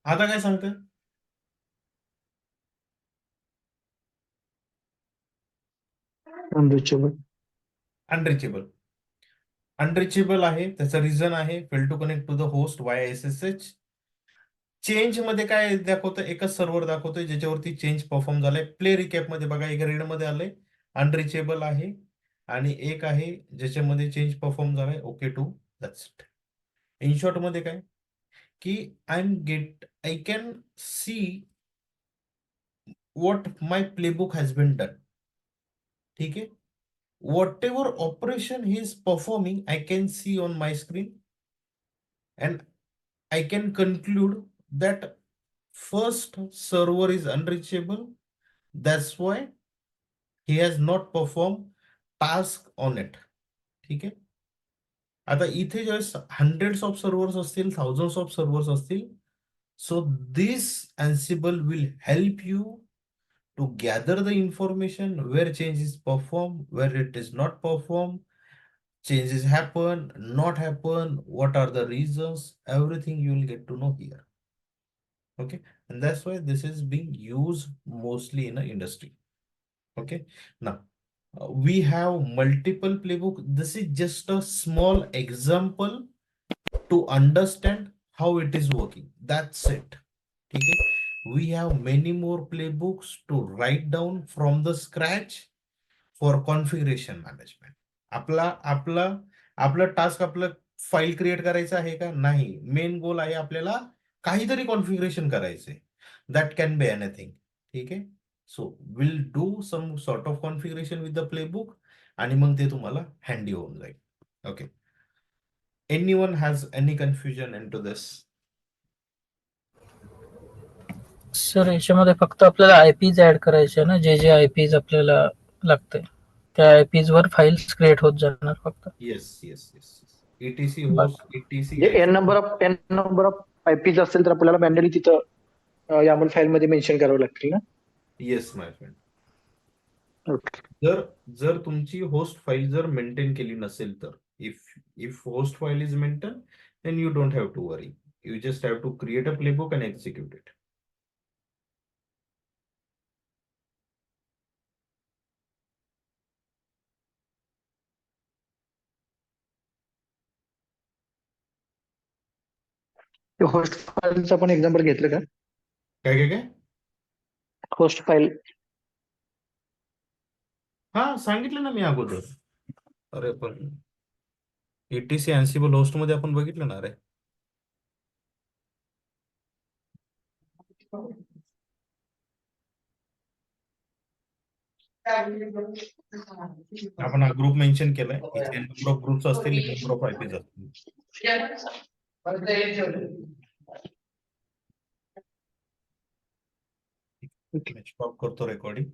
आता काय सांगते unreachable. Unreachable आहे. त्याचं reason आहे fail to connect to the host via SSH. Change मध्ये काय दाखवतं एकच सर्व्हर दाखवतोय ज्याच्यावरती चेंज परफॉर्म झालाय. प्ले रिकॅप मध्ये बघा एक रेड मध्ये आलंय अनरिचेबल आहे आणि एक आहे ज्याच्यामध्ये चेंज परफॉर्म झालाय okay two. That's it. In short मध्ये काय की I can see what my playbook has been done. ठीक आहे. Whatever operation he is performing, I can see on my screen and I can conclude that first server is unreachable. That's why he has not performed task on it. ठीक आहे. आता इथे ज्यावेळेस hundreds of servers असतील, thousands of servers असतील So this Ansible will help you to gather the information where changes perform, where it is not perform, changes happen, not happen, what are the reasons, everything you will get to know here. Okay, and that's why this is being used mostly in the industry. Okay, now we have multiple playbook. This is just a small example to understand how it is working. That's it. Okay, we have many more playbooks to write down from the scratch for configuration management. आपला आपला आपलं task आपलं file create करायचं आहे का? नाही. Main goal आहे आपल्याला काहीतरी कॉन्फिगरेशन करायचंय. That can be anything. ठीक आहे. So will do some sort of configuration with the playbook आणि मग ते तुम्हाला हँडी होऊन जाईल. Okay. Anyone has any confusion in to this? Sir याच्यामध्ये फक्त आपल्याला आयपीज ऍड करायचे ना, जे आयपीज आपल्याला लागते त्या आयपीज वर फाईल्स क्रिएट होत जाणार फक्त. Yes yes yes. ETC host, ETC म्हणजे एन नंबर ऑफ आयपीज असेल तर आपल्याला मॅन्युअली तिथं यामल फाईल मध्ये मेन्शन करावं लागतील ना. येस माय फ्रेंड. ओके. जर तुमची होस्ट फाईल जर मेंटेन केली नसेल तर, if host file is maintained, then you don't have to worry. You just have to create a playbook and execute it. Host फाईलचं पण एक्झाम्पल घेतलं का? काय? होस्ट फाईल हा सांगितलं ना मी अगोदर. अरे पण ETC Ansible होस्ट मध्ये आपण बघितलं ना रे. आपण हा ग्रुप मेन्शन केलाय. इथे नंबर ऑफ ग्रुप्स असतील, नंबर ऑफ आयपीज असतील. स्टॉप करतो रेकॉर्डिंग.